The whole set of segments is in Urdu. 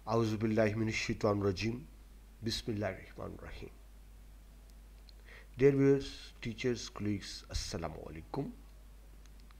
Auzubillahiminash-shaytanir-rajim. Bismillahir-rahmanir-rahim. Dear viewers, teachers, colleagues, assalamu alaikum.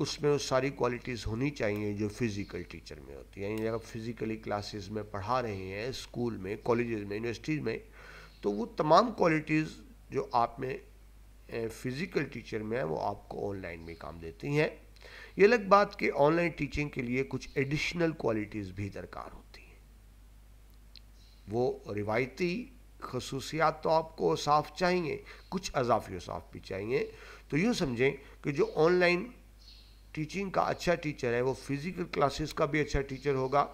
اس میں وہ ساری کوالٹیز ہونی چاہیے جو فزیکل ٹیچر میں ہوتی ہیں. یعنی اگر فزیکلی کلاسز میں پڑھا رہے ہیں اسکول میں، کالجز میں، یونیورسٹیز میں، تو وہ تمام کوالٹیز جو آپ میں فزیکل ٹیچر میں ہیں وہ آپ کو آن لائن میں کام دیتی ہیں. یہ الگ بات کہ آن لائن ٹیچنگ کے لیے کچھ ایڈیشنل کوالٹیز بھی درکار ہوتی ہیں. وہ روایتی خصوصیات تو آپ کو صاف چاہیے، کچھ اضافی و صاف بھی چاہیے. تو یوں سمجھیں کہ جو آن لائن ٹیچنگ کا اچھا ٹیچر ہے وہ فزیکل کلاسز کا بھی اچھا ٹیچر ہوگا،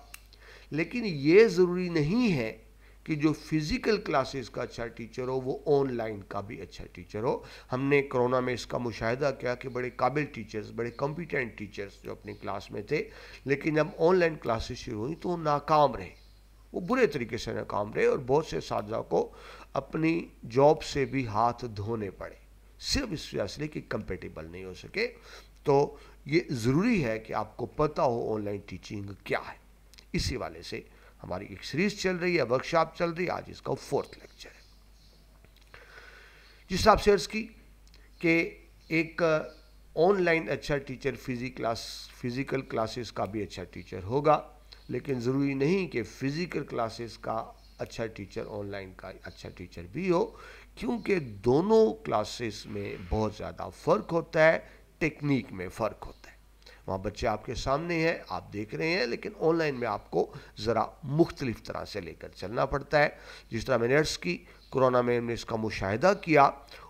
لیکن یہ ضروری نہیں ہے کہ جو فزیکل کلاسز کا اچھا ٹیچر ہو وہ آن لائن کا بھی اچھا ٹیچر ہو. ہم نے کرونا میں اس کا مشاہدہ کیا کہ بڑے قابل ٹیچرز، بڑے کمپیٹنٹ ٹیچرز جو اپنی کلاس میں تھے، لیکن جب آن لائن کلاسز شروع ہوئی تو وہ ناکام رہے، وہ برے طریقے سے ناکام رہے، اور بہت سے اساتذہ کو اپنی جاب سے بھی ہاتھ دھونے پڑے صرف اس وجہ سے کہ کمپیٹیبل نہیں ہو سکے. تو یہ ضروری ہے کہ آپ کو پتہ ہو آن لائن ٹیچنگ کیا ہے. اسی والے سے ہماری ایک سیریز چل رہی ہے، ورکشاپ چل رہی ہے، آج اس کا 4تھ لیکچر ہے. جس آپ سے عرض کی کہ ایک آن لائن اچھا ٹیچر فزیکل کلاسز کا بھی اچھا ٹیچر ہوگا، لیکن ضروری نہیں کہ فزیکل کلاسز کا اچھا ٹیچر آن لائن کا اچھا ٹیچر بھی ہو، کیونکہ دونوں کلاسز میں بہت زیادہ فرق ہوتا ہے، ٹیکنیک میں فرق ہوتا ہے. وہاں بچے آپ کے سامنے ہیں، آپ دیکھ رہے ہیں، لیکن آن لائن میں آپ کو ذرا مختلف طرح سے لے کر چلنا پڑتا ہے. جس طرح میں نے عرض کی کورونا میں ہم نے اس کا مشاہدہ کیا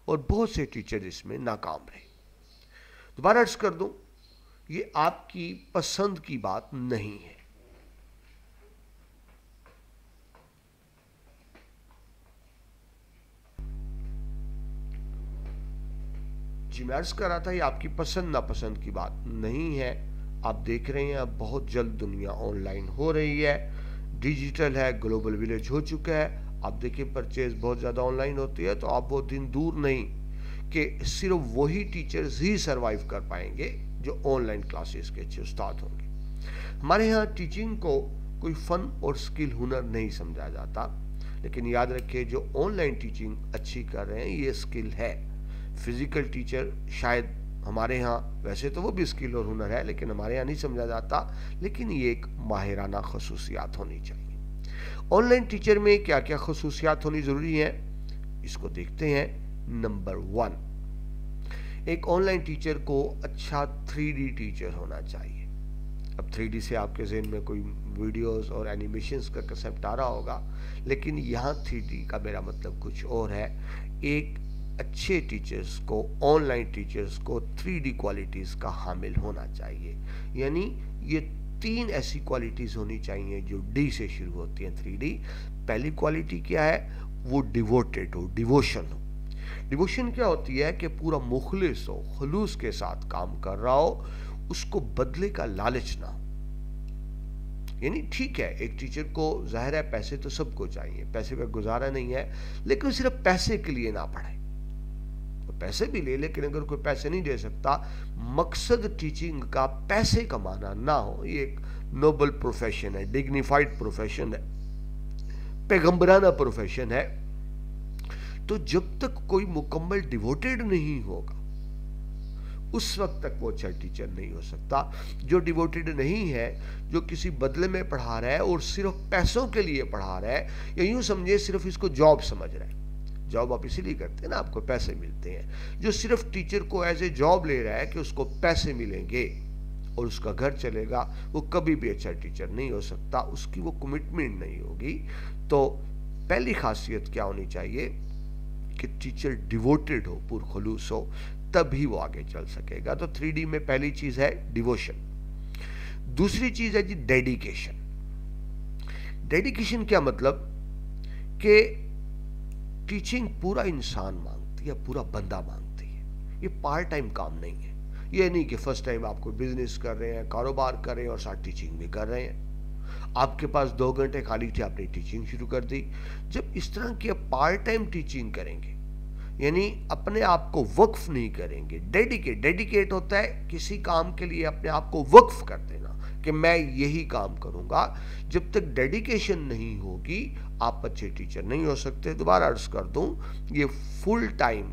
اور بہت سے ٹیچر اس میں ناکام رہے. دوبارہ عرض کر دوں، یہ آپ کی پسند کی بات نہیں ہے. جی میں عرض کر رہا تھا یہ آپ کی پسند ناپسند کی بات نہیں ہے. آپ دیکھ رہے ہیں اب بہت جلد دنیا آن لائن ہو رہی ہے، ڈیجیٹل ہے، گلوبل ولیج ہو چکا ہے. آپ دیکھیں پرچیز بہت زیادہ آن لائن ہوتی ہے، تو آپ وہ دن دور نہیں کہ صرف وہی ٹیچرز ہی سروائیو کر پائیں گے جو آن لائن کلاسز کے اچھے استاد ہوں گے. ہمارے ہاں ٹیچنگ کو کوئی فن اور سکل ہنر نہیں سمجھا جاتا، لیکن یاد رکھیں جو آن لائن ٹیچنگ اچھی کر رہے ہیں یہ سکل ہے. فزیکل ٹیچر شاید ہمارے ہاں ویسے تو وہ بھی سکل اور ہنر ہے، لیکن ہمارے ہاں نہیں سمجھا جاتا، لیکن یہ ایک ماہرانہ خصوصیات ہونی چاہیے. آن لائن ٹیچر میں کیا کیا خصوصیات ہونی ضروری ہیں اس کو دیکھتے ہیں. نمبر 1، ایک آن لائن ٹیچر کو اچھا 3D ٹیچر ہونا چاہیے. اب 3D سے آپ کے ذہن میں کوئی ویڈیوز اور اینیمیشنز کا کنسیپٹ آ رہا ہوگا، لیکن یہاں 3D کا میرا مطلب کچھ اور ہے. ایک اچھے ٹیچرز کو، آن لائن ٹیچرز کو 3D کوالٹیز کا حامل ہونا چاہیے. یعنی یہ 3 ایسی کوالٹیز ہونی چاہیے جو ڈی سے شروع ہوتی ہیں. 3D پہلی کوالٹی کیا ہے؟ وہ ڈیووٹیڈ ہو، ڈیووشن ہو. ڈیووشن کیا ہوتی ہے کہ پورا مخلص ہو، خلوص کے ساتھ کام کر رہا ہو، اس کو بدلے کا لالچ نہ ہو. یعنی ٹھیک ہے ایک ٹیچر کو ظاہر ہے پیسے تو سب کو چاہیے، پیسے کا گزارا نہیں ہے، لیکن صرف پیسے کے لیے نہ پڑھائے. پیسے بھی لے، لیکن اگر کوئی پیسے نہیں دے سکتا، مقصد ٹیچنگ کا پیسے کمانا نہ ہو. یہ ایک نوبل پروفیشن ہے، ڈگنیفائڈ پروفیشن ہے، پیغمبرانہ پروفیشن ہے. تو جب تک کوئی مکمل ڈیووٹیڈ نہیں ہوگا اس وقت تک وہ اچھا ٹیچر نہیں ہو سکتا. جو ڈیووٹیڈ نہیں ہے، جو کسی بدلے میں پڑھا رہا ہے اور صرف پیسوں کے لیے پڑھا رہا ہے، یا یوں سمجھے صرف اس کو جاب سمجھ رہا ہے. جاب آپ اسی لیے کرتے ہیں نا، آپ کو پیسے ملتے ہیں. جو صرف ٹیچر کو ایز اے جاب لے رہا ہے کہ اس کو پیسے ملیں گے اور اس کا گھر چلے گا، وہ کبھی بھی اچھا ٹیچر نہیں ہو سکتا. اس کی وہ کمٹمنٹ نہیں ہوگی. تو پہلی خاصیت کیا ہونی چاہیے کہ ٹیچر ڈیووٹیڈ ہو، پرخلوص ہو، تب ہی وہ آگے چل سکے گا. تو 3D میں پہلی چیز ہے ڈیووشن. دوسری چیز ہے جی ڈیڈیکیشن. ڈیڈیکیشن کیا مطلب کہ ٹیچنگ پورا انسان مانگتی ہے، پورا بندہ مانگتی ہے. یہ پارٹ ٹائم کام نہیں ہے. یہ نہیں کہ فرسٹ ٹائم آپ کو بزنس کر رہے ہیں، کاروبار کر رہے ہیں اور ساتھ ٹیچنگ بھی کر رہے ہیں. آپ کے پاس 2 گھنٹے خالی تھے، آپ نے ٹیچنگ شروع کر دی. جب اس طرح کی پارٹ ٹائم ٹیچنگ کریں گے، یعنی اپنے آپ کو وقف نہیں کریں گے. ڈیڈیکیٹ ہوتا ہے کسی کام کے لیے اپنے آپ کو وقف کر دینا کہ میں یہی کام کروں گا. جب تک ڈیڈیکیشن نہیں ہوگی آپ اچھے ٹیچر نہیں ہو سکتے. دوبارہ عرض کر دوں، یہ فل ٹائم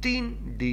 3D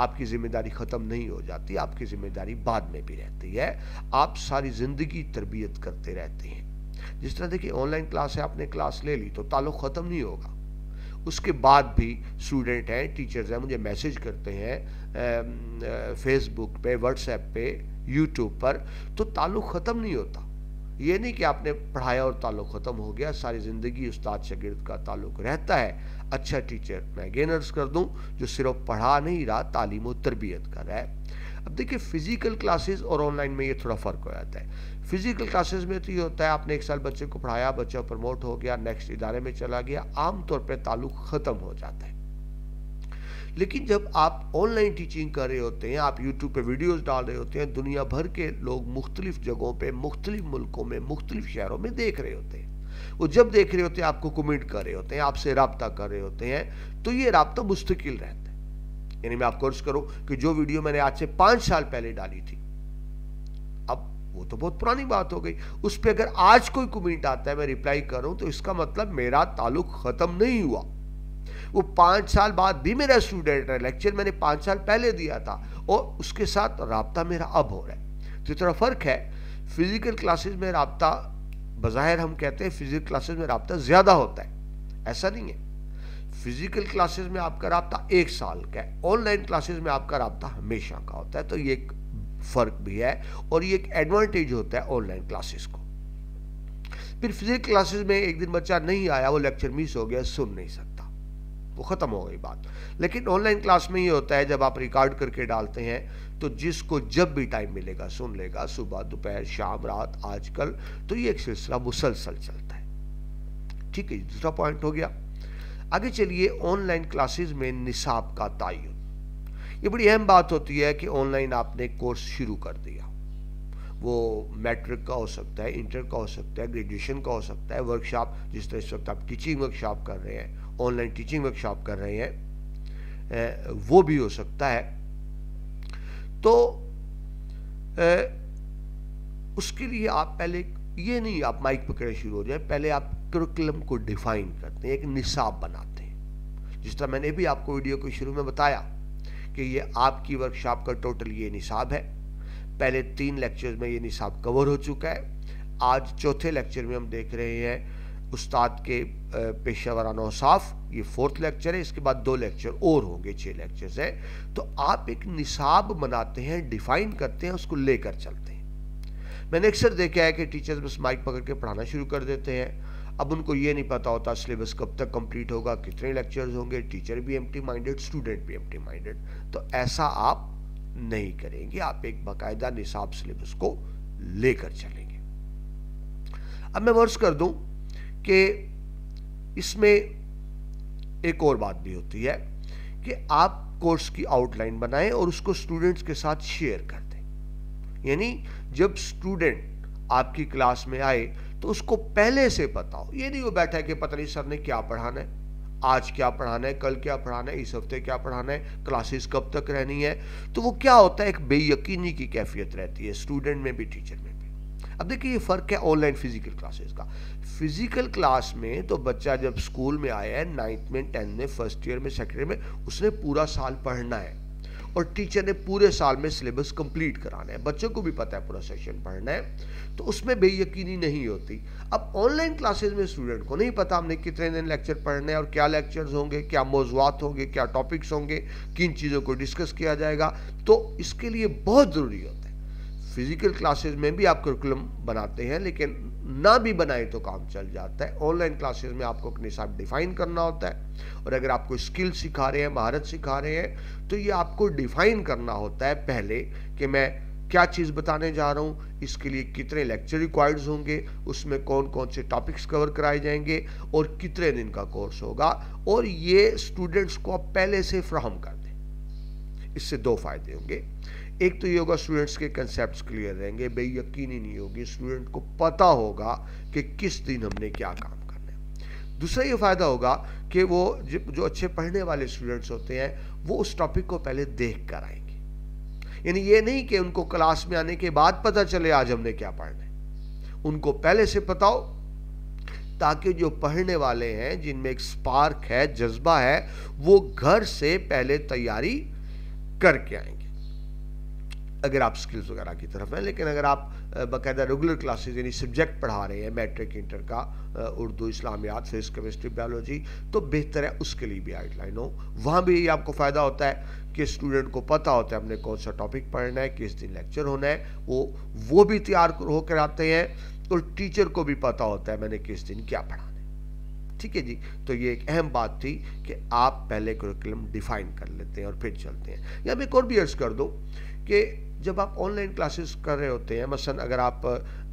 آپ کی ذمہ داری ختم نہیں ہو جاتی، آپ کی ذمہ داری بعد میں بھی رہتی ہے، آپ ساری زندگی تربیت کرتے رہتے ہیں۔ جس طرح دیکھیں آن لائن کلاس ہے، آپ نے کلاس لے لی تو تعلق ختم نہیں ہوگا، اس کے بعد بھی اسٹوڈنٹ ہیں، ٹیچرز ہیں، مجھے میسیج کرتے ہیں فیس بک پہ، واٹس ایپ پہ، یوٹیوب پر، تو تعلق ختم نہیں ہوتا۔ یہ نہیں کہ آپ نے پڑھایا اور تعلق ختم ہو گیا، ساری زندگی استاد شاگرد کا تعلق رہتا ہے۔ اچھا ٹیچر میں اگین عرض کر دوں جو صرف پڑھا نہیں رہا، تعلیم و تربیت کر رہا ہے۔ اب دیکھیں فزیکل کلاسز اور آن لائن میں یہ تھوڑا فرق ہو جاتا ہے۔ فزیکل کلاسز میں تو یہ ہوتا ہے آپ نے 1 سال بچے کو پڑھایا، بچہ پروموٹ ہو گیا، نیکسٹ ادارے میں چلا گیا، عام طور پہ تعلق ختم ہو جاتا ہے۔ لیکن جب آپ آن لائن ٹیچنگ کر رہے ہوتے ہیں، آپ یوٹیوب پہ ویڈیوز ڈال رہے ہوتے ہیں، دنیا بھر کے لوگ مختلف جگہوں پہ، مختلف ملکوں میں، مختلف شہروں میں دیکھ رہے ہوتے ہیں، وہ جب دیکھ رہے ہوتے ہیں آپ کو کمنٹ کر رہے ہوتے ہیں، آپ سے رابطہ کر رہے ہوتے ہیں، تو یہ رابطہ مستقل رہتا ہے۔ یعنی میں آپ کو عرض کروں کہ جو ویڈیو میں نے آج سے 5 سال پہلے ڈالی تھی، اب وہ تو بہت پرانی بات ہو گئی، اس پہ اگر آج کوئی کمنٹ آتا ہے میں ریپلائی کروں تو اس کا مطلب میرا تعلق ختم نہیں ہوا، وہ 5 سال بعد بھی میرا اسٹوڈنٹ ہے، لیکچر میں نے 5 سال پہلے دیا تھا اور اس کے ساتھ رابطہ میرا اب ہو رہا ہے۔ تو اتنا فرق ہے، فزیکل کلاسز میں رابطہ بظاہر ہم کہتے ہیں فزیکل کلاسز میں رابطہ زیادہ ہوتا ہے، ایسا نہیں ہے۔ فزیکل کلاسز میں آپ کا رابطہ 1 سال کا ہے، آن لائن کلاسز میں آپ کا رابطہ ہمیشہ کا ہوتا ہے، تو یہ ایک فرق بھی ہے اور یہ ایک ایڈوانٹیج ہوتا ہے آن لائن کلاسز کو۔ پھر فزیکل کلاسز میں ایک دن بچہ نہیں آیا، وہ لیکچر مس ہو گیا، سن نہیں سکتا، وہ ختم ہو گئی بات۔ لیکن آن لائن کلاس میں یہ ہوتا ہے جب آپ ریکارڈ کر کے ڈالتے ہیں تو جس کو جب بھی ٹائم ملے گا سن لے گا، صبح، دوپہر، شام، رات، آج کل، تو یہ ایک سلسلہ مسلسل چلتا ہے۔ ٹھیک ہے، دوسرا پوائنٹ ہو گیا۔ آگے چلیے آن لائن کلاسز میں نصاب کا تعین۔ یہ بڑی اہم بات ہوتی ہے کہ آن لائن آپ نے کورس شروع کر دیا، وہ میٹرک کا ہو سکتا ہے، انٹر کا ہو سکتا ہے، گریجویشن کا ہو سکتا ہے، ورکشاپ جس طرح اس وقت آپ ٹیچنگ ورکشاپ کر رہے ہیں، آن لائن ٹیچنگ ورکشاپ کر رہے ہیں، وہ بھی ہو سکتا ہے۔ تو اس کے لیے آپ پہلے یہ نہیں آپ مائک پکڑے شروع ہو جائیں، پہلے آپ کریکولم کو ڈیفائن کرتے ہیں، ایک نصاب بناتے ہیں۔ جس طرح میں نے بھی آپ کو ویڈیو کے شروع میں بتایا کہ یہ آپ کی ورکشاپ کا ٹوٹل یہ نصاب ہے، پہلے 3 لیکچرز میں یہ نصاب کور ہو چکا ہے، آج چوتھے لیکچر میں ہم دیکھ رہے ہیں استاد کے پیشہ ورانہ اوصاف، یہ 4تھ لیکچر ہے، اس کے بعد 2 لیکچر اور ہوں گے، 6 لیکچرز ہیں۔ تو آپ ایک نصاب بناتے ہیں، ڈیفائن کرتے ہیں، اس کو لے کر چلتے ہیں۔ میں نے اکثر دیکھا ہے کہ ٹیچرز بس مائک پکڑ کے پڑھانا شروع کر دیتے ہیں، اب ان کو یہ نہیں پتا ہوتا سلیبس کب تک کمپلیٹ ہوگا، کتنے لیکچرز ہوں گے، ٹیچر بھی ایمٹی مائنڈڈ، اسٹوڈنٹ بھی ایمٹی مائنڈڈ۔ تو ایسا آپ نہیں کریں گے، آپ ایک باقاعدہ نصاب سلیبس کو لے کر چلیں گے۔ اب میں عرض کر دوں کہ اس میں ایک اور بات بھی ہوتی ہے کہ آپ کورس کی آؤٹ لائن بنائیں اور اس کو اسٹوڈنٹس کے ساتھ شیئر کر دیں۔ یعنی جب اسٹوڈنٹ آپ کی کلاس میں آئے تو اس کو پہلے سے پتا ہو، یہ نہیں وہ بیٹھا ہے کہ پتہ نہیں سر نے کیا پڑھانا ہے، آج کیا پڑھانا ہے، کل کیا پڑھانا ہے، اس ہفتے کیا پڑھانا ہے، کلاسز کب تک رہنی ہے۔ تو وہ کیا ہوتا ہے، ایک بے یقینی کی کیفیت رہتی ہے اسٹوڈنٹ میں بھی، ٹیچر میں بھی۔ اب دیکھیں یہ فرق ہے آن لائن فزیکل کلاسز کا۔ فزیکل کلاس میں تو بچہ جب اسکول میں آیا ہے، 9th میں، 10th میں، فرسٹ ایئر میں، سیکنڈ ایئر میں، اس نے پورا سال پڑھنا ہے اور ٹیچر نے پورے سال میں سلیبس کمپلیٹ کرانا ہے، بچوں کو بھی پتہ ہے پورا سیشن پڑھنا ہے، تو اس میں بے یقینی نہیں ہوتی۔ اب آن لائن کلاسز میں اسٹوڈنٹ کو نہیں پتا ہم نے کتنے دن لیکچر پڑھنے ہیں اور کیا لیکچرز ہوں گے، کیا موضوعات ہوں گے، کیا ٹاپکس ہوں گے، کن چیزوں کو ڈسکس کیا جائے گا، تو اس کے لیے بہت ضروری ہوتا ہے۔ فزیکل کلاسز میں بھی آپ کریکولم بناتے ہیں، لیکن نہ بھی بنائے تو کام چل جاتا ہے۔ آن لائن کلاسز میں آپ کو ایک نصاب ڈیفائن کرنا ہوتا ہے، اور اگر آپ کو اسکل سکھا رہے ہیں، مہارت سکھا رہے ہیں، تو یہ آپ کو ڈیفائن کرنا ہوتا ہے پہلے کہ میں کیا چیز بتانے جا رہا ہوں، اس کے لیے کتنے لیکچر ریکوائرڈز ہوں گے، اس میں کون کون سے ٹاپکس کور کرائے جائیں گے اور کتنے دن کا کورس ہوگا، اور یہ اسٹوڈنٹس کو آپ پہلے سے فراہم کر دیں۔ اس سے 2 فائدے ہوں گے۔ ایک تو یہ ہوگا اسٹوڈنٹس کے کنسیپٹس کلیئر رہیں گے، بے یقینی نہیں ہوگی، اسٹوڈنٹ کو پتہ ہوگا کہ کس دن ہم نے کیا کام کرنا ہے۔ دوسرا یہ فائدہ ہوگا کہ وہ جو اچھے پڑھنے والے اسٹوڈنٹس ہوتے ہیں وہ اس ٹاپک کو پہلے دیکھ کر آئیں گے، یعنی یہ نہیں کہ ان کو کلاس میں آنے کے بعد پتہ چلے آج ہم نے کیا پڑھنا ہے، ان کو پہلے سے پتہ ہو، تاکہ جو پڑھنے والے ہیں جن میں ایک سپارک ہے، جذبہ ہے، وہ گھر سے پہلے تیاری کر کے آئیں گے اگر آپ سکلز وغیرہ کی طرف ہیں. لیکن اگر آپ باقاعدہ ریگولر کلاسز یعنی سبجیکٹ پڑھا رہے ہیں میٹرک انٹر کا, اردو, اسلامیات, فزکس, کیمسٹری, بایولوجی, تو بہتر ہے اس کے لیے بھی آؤٹ لائن ہو. وہاں بھی آپ کو فائدہ ہوتا ہے کہ اسٹوڈنٹ کو پتہ ہوتا ہے ہم نے کون سا ٹاپک پڑھنا ہے, کس دن لیکچر ہونا ہے, وہ بھی تیار ہو کر آتے ہیں, اور ٹیچر کو بھی پتہ ہوتا ہے میں نے کس دن کیا پڑھانا ہے. ٹھیک ہے جی. تو یہ ایک اہم بات تھی کہ آپ پہلے کریکولم ڈیفائن کر لیتے ہیں اور پھر چلتے ہیں. یا میں ایک اور بھی عرض کر دوں کہ جب آپ آن لائن کلاسز کر رہے ہوتے ہیں, مثلا اگر آپ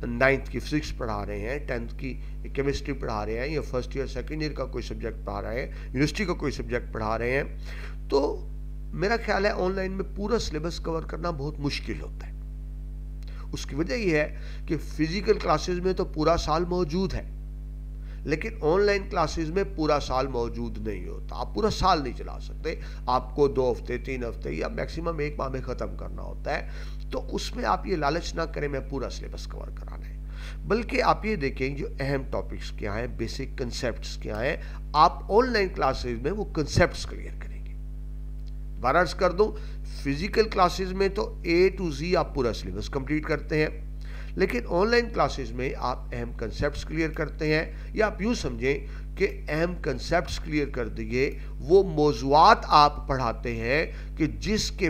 9th کی فزکس پڑھا رہے ہیں, 10th کی کیمسٹری پڑھا رہے ہیں, یا فرسٹ ایئر سیکنڈ ایئر کا کوئی سبجیکٹ پڑھا رہے ہیں, یونیورسٹی کا کوئی سبجیکٹ پڑھا رہے ہیں, تو میرا خیال ہے آن لائن میں پورا سلیبس کور کرنا بہت مشکل ہوتا ہے. اس کی وجہ یہ ہے کہ فزیکل کلاسز میں تو پورا سال موجود ہے, لیکن آن لائن کلاسز میں پورا سال موجود نہیں ہوتا. آپ پورا سال نہیں چلا سکتے, آپ کو 2 ہفتے 3 ہفتے یا میکسیمم 1 ماہ میں ختم کرنا ہوتا ہے. تو اس میں آپ یہ لالچ نہ کریں میں پورا سلیبس کور کرانا ہے, بلکہ آپ یہ دیکھیں جو اہم ٹاپکس کیا ہیں, بیسک کنسیپٹس کیا ہیں, آپ آن لائن کلاسز میں وہ کنسیپٹس کلیئر کریں گے. عرض کر دوں, فزیکل کلاسز میں تو A to Z آپ پورا سلیبس کمپلیٹ کرتے ہیں, لیکن آن لائن کلاسز میں آپ اہم کنسیپٹس کلیئر کرتے ہیں, یا آپ یوں سمجھیں کہ اہم کنسیپٹس کلیئر کر دیے, وہ موضوعات آپ پڑھاتے ہیں کہ جس کے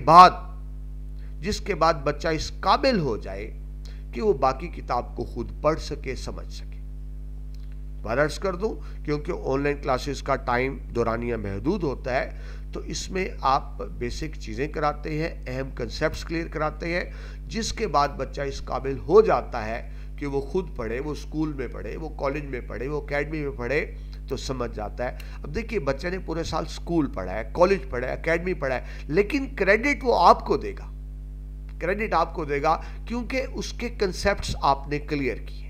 بعد بچہ اس قابل ہو جائے کہ وہ باقی کتاب کو خود پڑھ سکے, سمجھ سکے. عرض کر دوں کیونکہ آن لائن کلاسز کا ٹائم دورانیہ محدود ہوتا ہے, تو اس میں آپ بیسک چیزیں کراتے ہیں, اہم کنسیپٹس کلیئر کراتے ہیں, جس کے بعد بچہ اس قابل ہو جاتا ہے کہ وہ خود پڑھے, وہ اسکول میں پڑھے, وہ کالج میں پڑھے, وہ اکیڈمی میں پڑھے, تو سمجھ جاتا ہے. اب دیکھیے بچے نے پورے سال اسکول پڑھا ہے, کالج پڑھا ہے, اکیڈمی پڑھا ہے, لیکن کریڈٹ وہ آپ کو دے گا, کریڈٹ آپ کو دے گا کیونکہ اس کے کنسیپٹس آپ نے کلیئر کیے.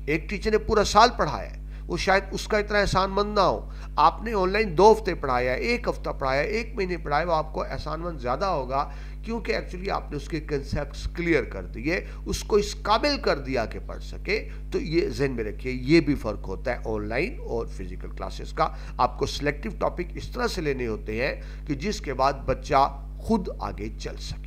ایک ٹیچر نے پورا سال پڑھایا ہے, وہ شاید اس کا اتنا احسان مند نہ ہو. آپ نے آن لائن 2 ہفتے پڑھایا, 1 ہفتہ پڑھایا, 1 مہینے پڑھایا, وہ آپ کو احسان مند زیادہ ہوگا, کیونکہ ایکچولی آپ نے اس کے کنسیپٹس کلیئر کر دیے, اس کو اس قابل کر دیا کہ پڑھ سکے. تو یہ ذہن میں رکھیے, یہ بھی فرق ہوتا ہے آن لائن اور فزیکل کلاسز کا. آپ کو سلیکٹیو ٹاپک اس طرح سے لینے ہوتے ہیں کہ جس کے بعد بچہ خود آگے چل سکے.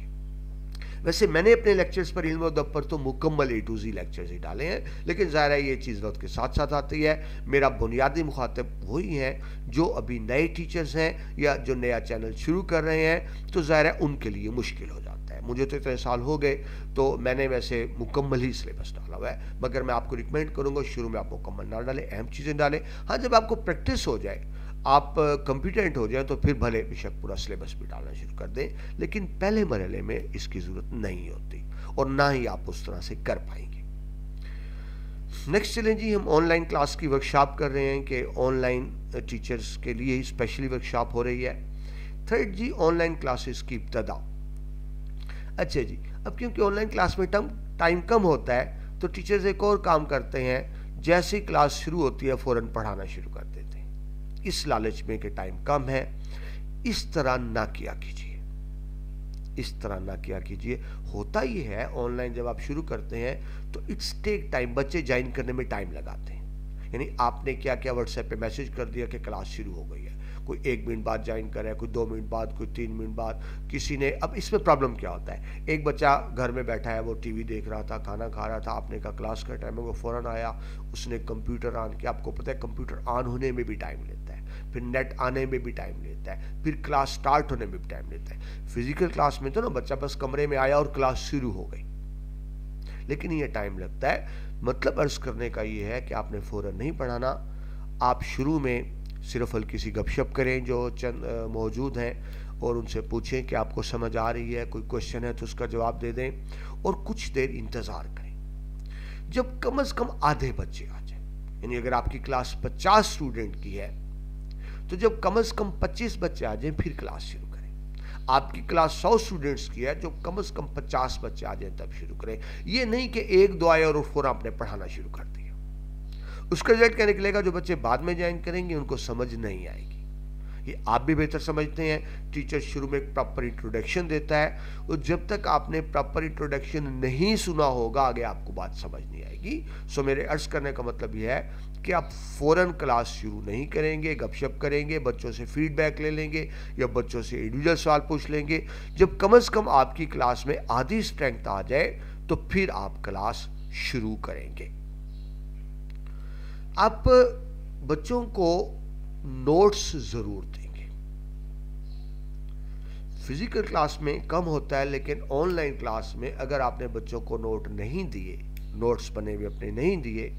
ویسے میں نے اپنے لیکچرز پر علم و ادب پر تو مکمل A to Z لیکچرز ہی ڈالے ہیں, لیکن ظاہر ہے یہ چیز وقت کے ساتھ ساتھ آتی ہے. میرا بنیادی مخاطب وہی ہیں جو ابھی نئے ٹیچرز ہیں یا جو نیا چینل شروع کر رہے ہیں, تو ظاہر ہے ان کے لیے مشکل ہو جاتا ہے. مجھے تو اتنے سال ہو گئے تو میں نے ویسے مکمل ہی سلیبس ڈالا ہوا ہے, مگر میں آپ کو ریکمینڈ کروں گا شروع میں آپ مکمل نہ ڈالیں, اہم چیزیں ڈالیں. ہاں, جب آپ کو پریکٹس ہو جائے, آپ کمپیٹنٹ ہو جائیں, تو پھر بھلے بے شک پورا سلیبس بھی ڈالنا شروع کر دیں, لیکن پہلے مرحلے میں اس کی ضرورت نہیں ہوتی اور نہ ہی آپ اس طرح سے کر پائیں گے. نیکسٹ چلیں جی, ہم آن لائن کلاس کی ورکشاپ کر رہے ہیں کہ آن لائن ٹیچرز کے لیے ہی اسپیشلی ورکشاپ ہو رہی ہے. تھرڈ جی, آن لائن کلاسز کی ابتدا. اچھا جی, اب کیونکہ آن لائن کلاس میں ٹائم کم ہوتا ہے, تو ٹیچرز ایک اور کام کرتے ہیں, جیسے کلاس شروع ہوتی ہے فوراً پڑھانا شروع کر دیتے ہیں, اس لالچ میں کہ ٹائم کم ہے. اس طرح نہ کیا کیجیے, اس طرح نہ کیا کیجیے. ہوتا یہ ہے آن لائن جب آپ شروع کرتے ہیں تو اٹس ٹیک ٹائم, بچے جوائن کرنے میں ٹائم لگاتے ہیں. یعنی آپ نے کیا کیا واٹس ایپ پہ میسج کر دیا کہ کلاس شروع ہو گئی ہے, کوئی 1 منٹ بعد جوائن کر رہا ہے, کوئی 2 منٹ بعد, کوئی 3 منٹ بعد, کسی نے. اب اس میں پرابلم کیا ہوتا ہے, ایک بچہ گھر میں بیٹھا ہے, وہ ٹی وی دیکھ رہا تھا, کھانا کھا رہا تھا, آپ نے کہا کلاس کا ٹائم ہے, وہ فوراً آیا, اس نے کمپیوٹر آن کیا. آپ کو پتہ ہے کمپیوٹر آن ہونے میں بھی ٹائم لیتا ہے, پھر نیٹ آنے میں بھی ٹائم لیتا ہے, پھر کلاس سٹارٹ ہونے میں بھی ٹائم لیتا ہے. فزیکل کلاس میں تو نا بچہ بس کمرے میں آیا اور کلاس شروع ہو گئی, لیکن یہ ٹائم لگتا ہے. مطلب عرض کرنے کا یہ ہے کہ آپ نے فوراً نہیں پڑھانا. آپ شروع میں صرف ہلکی سی گپ شپ کریں جو چند موجود ہیں, اور ان سے پوچھیں کہ آپ کو سمجھ آ رہی ہے, کوئی کوشچن ہے تو اس کا جواب دے دیں, اور کچھ دیر انتظار کریں جب کم از کم آدھے بچے آ جائیں. یعنی اگر آپ کی کلاس 50 اسٹوڈنٹ کی ہے تو جب کم از کم 25 بچے آ جائیں پھر کلاس شروع کریں. آپ کی کلاس 100 اسٹوڈنٹس کی ہے, جو کم از کم 50 بچے آ جائیں تب شروع کریں. یہ نہیں کہ 1-2 آئے اور فوراً آپ نے پڑھانا شروع کر دیا. اس کا رزلٹ کیا نکلے گا, جو بچے بعد میں جوائن کریں گے ان کو سمجھ نہیں آئے گی, یہ آپ بھی بہتر سمجھتے ہیں. ٹیچر شروع میں ایک پراپر انٹروڈکشن دیتا ہے اور جب تک آپ نے پراپر انٹروڈکشن نہیں سنا ہوگا آگے آپ کو بات سمجھ نہیں آئے گی. سو میرے عرض کرنے کا مطلب یہ ہے کہ آپ فوراً کلاس شروع نہیں کریں گے, گپ شپ کریں گے, بچوں سے فیڈ بیک لے لیں گے یا بچوں سے انڈیویجول سوال پوچھ لیں گے. جب کم از کم آپ کی کلاس میں آدھی اسٹرینتھ آ جائے تو پھر آپ کلاس شروع کریں گے. آپ بچوں کو نوٹس ضرور دیں گے. فزیکل کلاس میں کم ہوتا ہے لیکن آن لائن کلاس میں اگر آپ نے بچوں کو نوٹ نہیں دیے, نوٹس بنے ہوئے اپنے نہیں دیے,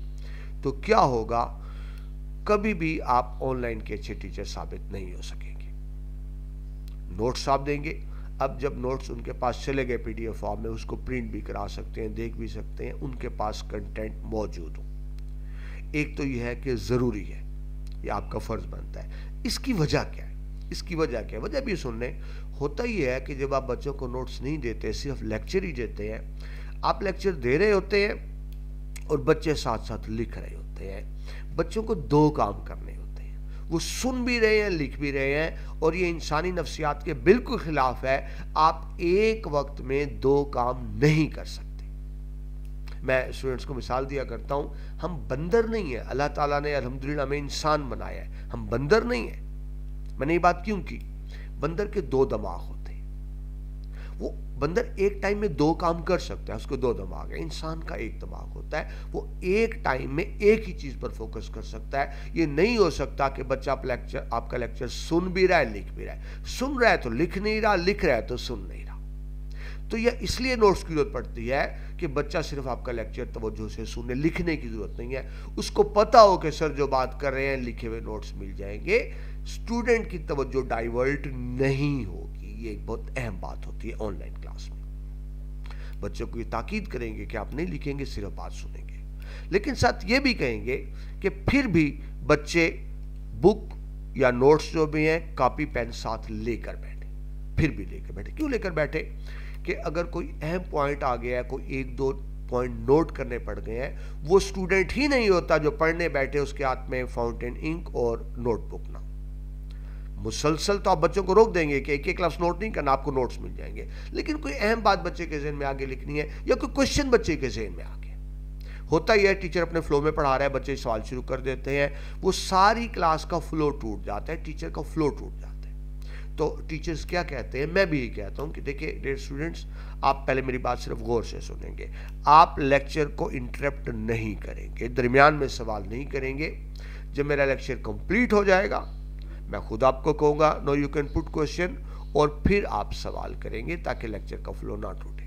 تو کیا ہوگا, کبھی بھی آپ آن لائن کے اچھے ٹیچر ثابت نہیں ہو سکیں گے. نوٹس آپ دیں گے, اب جب نوٹس ان کے پاس چلے گئے پی ڈی ایف فارم میں, اس کو پرنٹ بھی کرا سکتے ہیں, دیکھ بھی سکتے ہیں, ان کے پاس کنٹینٹ موجود ہو. ایک تو یہ ہے کہ ضروری ہے, یہ آپ کا فرض بنتا ہے. اس کی وجہ کیا ہے, اس کی وجہ کیا ہے, وجہ بھی سن لیں. ہوتا یہ ہے کہ جب آپ بچوں کو نوٹس نہیں دیتے, صرف لیکچر ہی دیتے ہیں, آپ لیکچر دے رہے ہوتے ہیں اور بچے ساتھ ساتھ لکھ رہے ہوتے ہیں. بچوں کو دو کام کرنے ہوتے ہیں, وہ سن بھی رہے ہیں, لکھ بھی رہے ہیں, اور یہ انسانی نفسیات کے بالکل خلاف ہے. آپ ایک وقت میں دو کام نہیں کر سکتے. میں اسٹوڈنٹس کو مثال دیا کرتا ہوں, ہم بندر نہیں ہیں. اللہ تعالیٰ نے الحمدللہ ہمیں انسان بنایا ہے, ہم بندر نہیں ہیں. میں نے یہ بات کیوں کی؟ بندر کے دو دماغ ہوتے ہیں, وہ بندر ایک ٹائم میں دو کام کر سکتا ہے, اس کو دو دماغ ہے. انسان کا ایک دماغ ہوتا ہے, وہ ایک ٹائم میں ایک ہی چیز پر فوکس کر سکتا ہے. یہ نہیں ہو سکتا کہ بچہ آپ کا لیکچر سن بھی رہا ہے, لکھ بھی رہا ہے, سن رہا ہے تو لکھ نہیں رہا, لکھ رہا ہے تو سن نہیں رہا. تو یہ اس لیے نوٹس کی ضرورت پڑتی ہے کہ بچہ صرف آپ کا لیکچر توجہ سے سننے, لکھنے کی ضرورت نہیں ہے. اس کو پتا ہو کہ سر جو بات کر رہے ہیں لکھے ہوئے نوٹس مل جائیں گے, اسٹوڈنٹ کی توجہ ڈائیورٹ نہیں ہوگی. یہ ایک بہت اہم بات ہوتی ہے آن لائن کلاس میں. بچوں کو یہ تاکید کریں گے کہ آپ نہیں لکھیں گے, صرف بات سنیں گے. لیکن ساتھ یہ بھی کہیں گے کہ پھر بھی بچے بک یا نوٹس جو بھی ہیں کاپی پین ساتھ لے کر بیٹھے, پھر بھی لے کر بیٹھے. کیوں لے کر بیٹھے؟ کہ اگر کوئی اہم پوائنٹ آ گیا ہے, کوئی ایک دو پوائنٹ نوٹ کرنے پڑ گئے ہیں, وہ اسٹوڈنٹ ہی نہیں ہوتا جو پڑھنے بیٹھے اس کے ہاتھ میں فاؤنٹین انک اور نوٹ بک نہ. مسلسل تو آپ بچوں کو روک دیں گے کہ ایک ایک لفظ نوٹ نہیں کرنا, آپ کو نوٹس مل جائیں گے. لیکن کوئی اہم بات بچے کے ذہن میں آگے لکھنی ہے یا کوئی کوشچن بچے کے ذہن میں آگے, ہوتا یہ ہے ٹیچر اپنے فلو میں پڑھا رہا ہے, بچے سوال شروع کر دیتے ہیں, وہ ساری کلاس کا فلو ٹوٹ جاتا ہے, ٹیچر کا فلو ٹوٹ جاتا ہے. تو ٹیچرز کیا کہتے ہیں, میں بھی یہ کہتا ہوں کہ دیکھیں ڈیئر اسٹوڈنٹس, آپ پہلے میری بات صرف غور سے سنیں گے. آپ لیکچر کو انٹرپٹ نہیں کریں گے, درمیان میں سوال نہیں کریں گے. جب میرا لیکچر کمپلیٹ ہو جائے گا میں خود آپ کو کہوں گا نو یو کین پٹ کوشچن, اور پھر آپ سوال کریں گے تاکہ لیکچر کا فلو نہ ٹوٹے.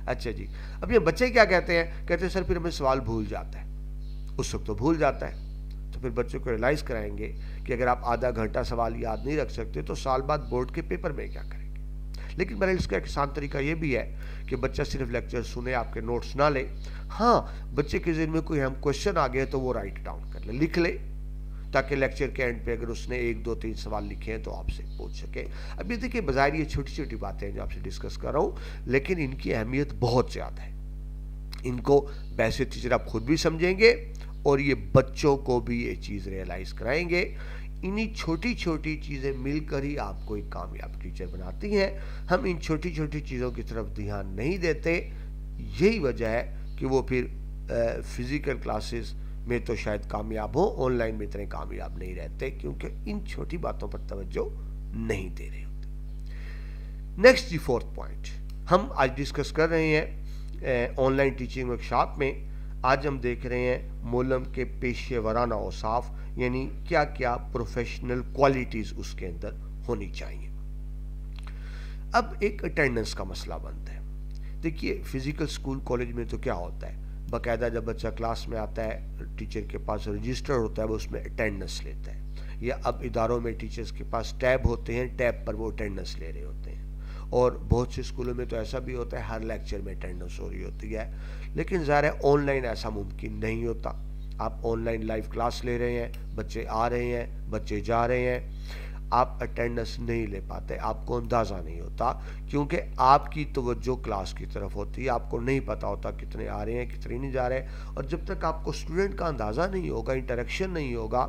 اچھا جی, اب یہ بچے کیا کہتے ہیں سر پھر ہمیں سوال بھول جاتا ہے. اس وقت تو بھول جاتا ہے, تو پھر بچوں کو ریلائز کرائیں گے کہ اگر آپ آدھا گھنٹہ سوال یاد نہیں رکھ سکتے تو سال بعد بورڈ کے پیپر میں کیا کریں گے. لیکن میرا اس کا ایک آسان طریقہ یہ بھی ہے کہ بچہ صرف لیکچر سنے, آپ کے نوٹس نہ لے. ہاں, بچے کے ذہن میں کوئی اہم کوشچن آ گئے تو وہ رائٹ ڈاؤن کر لے, لکھ لے, تاکہ لیکچر کے اینڈ پہ اگر اس نے 1 2 3 سوال لکھے ہیں تو آپ سے پوچھ سکے. اب یہ دیکھیں بظاہر یہ چھوٹی چھوٹی باتیں ہیں جو آپ سے ڈسکس کر رہا ہوں, لیکن ان کی اہمیت بہت زیادہ ہے. ان کو ویسے ٹیچر آپ خود بھی سمجھیں گے اور یہ بچوں کو بھی یہ چیز ریئلائز کرائیں گے. انہی چھوٹی چھوٹی چیزیں مل کر ہی آپ کو ایک کامیاب ٹیچر بناتی ہیں. ہم ان چھوٹی چھوٹی چیزوں کی طرف دھیان نہیں دیتے, یہی وجہ ہے کہ وہ پھر فزیکل کلاسز میں تو شاید کامیاب ہو, آن لائن میں اتنے کامیاب نہیں رہتے کیونکہ ان چھوٹی باتوں پر توجہ نہیں دے رہے ہوتے. نیکسٹ جی, 4th پوائنٹ ہم آج ڈسکس کر رہے ہیں آن لائن ٹیچنگ ورکشاپ میں. آج ہم دیکھ رہے ہیں مولم کے پیشے ورانہ اوصاف, یعنی کیا کیا پروفیشنل کوالٹیز اس کے اندر ہونی چاہیے. اب ایک اٹینڈنس کا مسئلہ بنتا ہے. دیکھیے فزیکل سکول کالج میں تو کیا ہوتا ہے, باقاعدہ جب بچہ کلاس میں آتا ہے ٹیچر کے پاس رجسٹر ہوتا ہے, وہ اس میں اٹینڈنس لیتا ہے. یا اب اداروں میں ٹیچرز کے پاس ٹیب ہوتے ہیں, ٹیب پر وہ اٹینڈنس لے رہے ہوتے ہیں. اور بہت سے اسکولوں میں تو ایسا بھی ہوتا ہے ہر لیکچر میں اٹینڈنس ہو رہی ہوتی ہے. لیکن ظاہر ہے آن لائن ایسا ممکن نہیں ہوتا. آپ آن لائن لائیو کلاس لے رہے ہیں, بچے آ رہے ہیں, بچے جا رہے ہیں, آپ اٹینڈنس نہیں لے پاتے, آپ کو اندازہ نہیں ہوتا کیونکہ آپ کی توجہ کلاس کی طرف ہوتی ہے. آپ کو نہیں پتا ہوتا کتنے آ رہے ہیں کتنے نہیں جا رہے ہیں, اور جب تک آپ کو اسٹوڈنٹ کا اندازہ نہیں ہوگا, انٹریکشن نہیں ہوگا,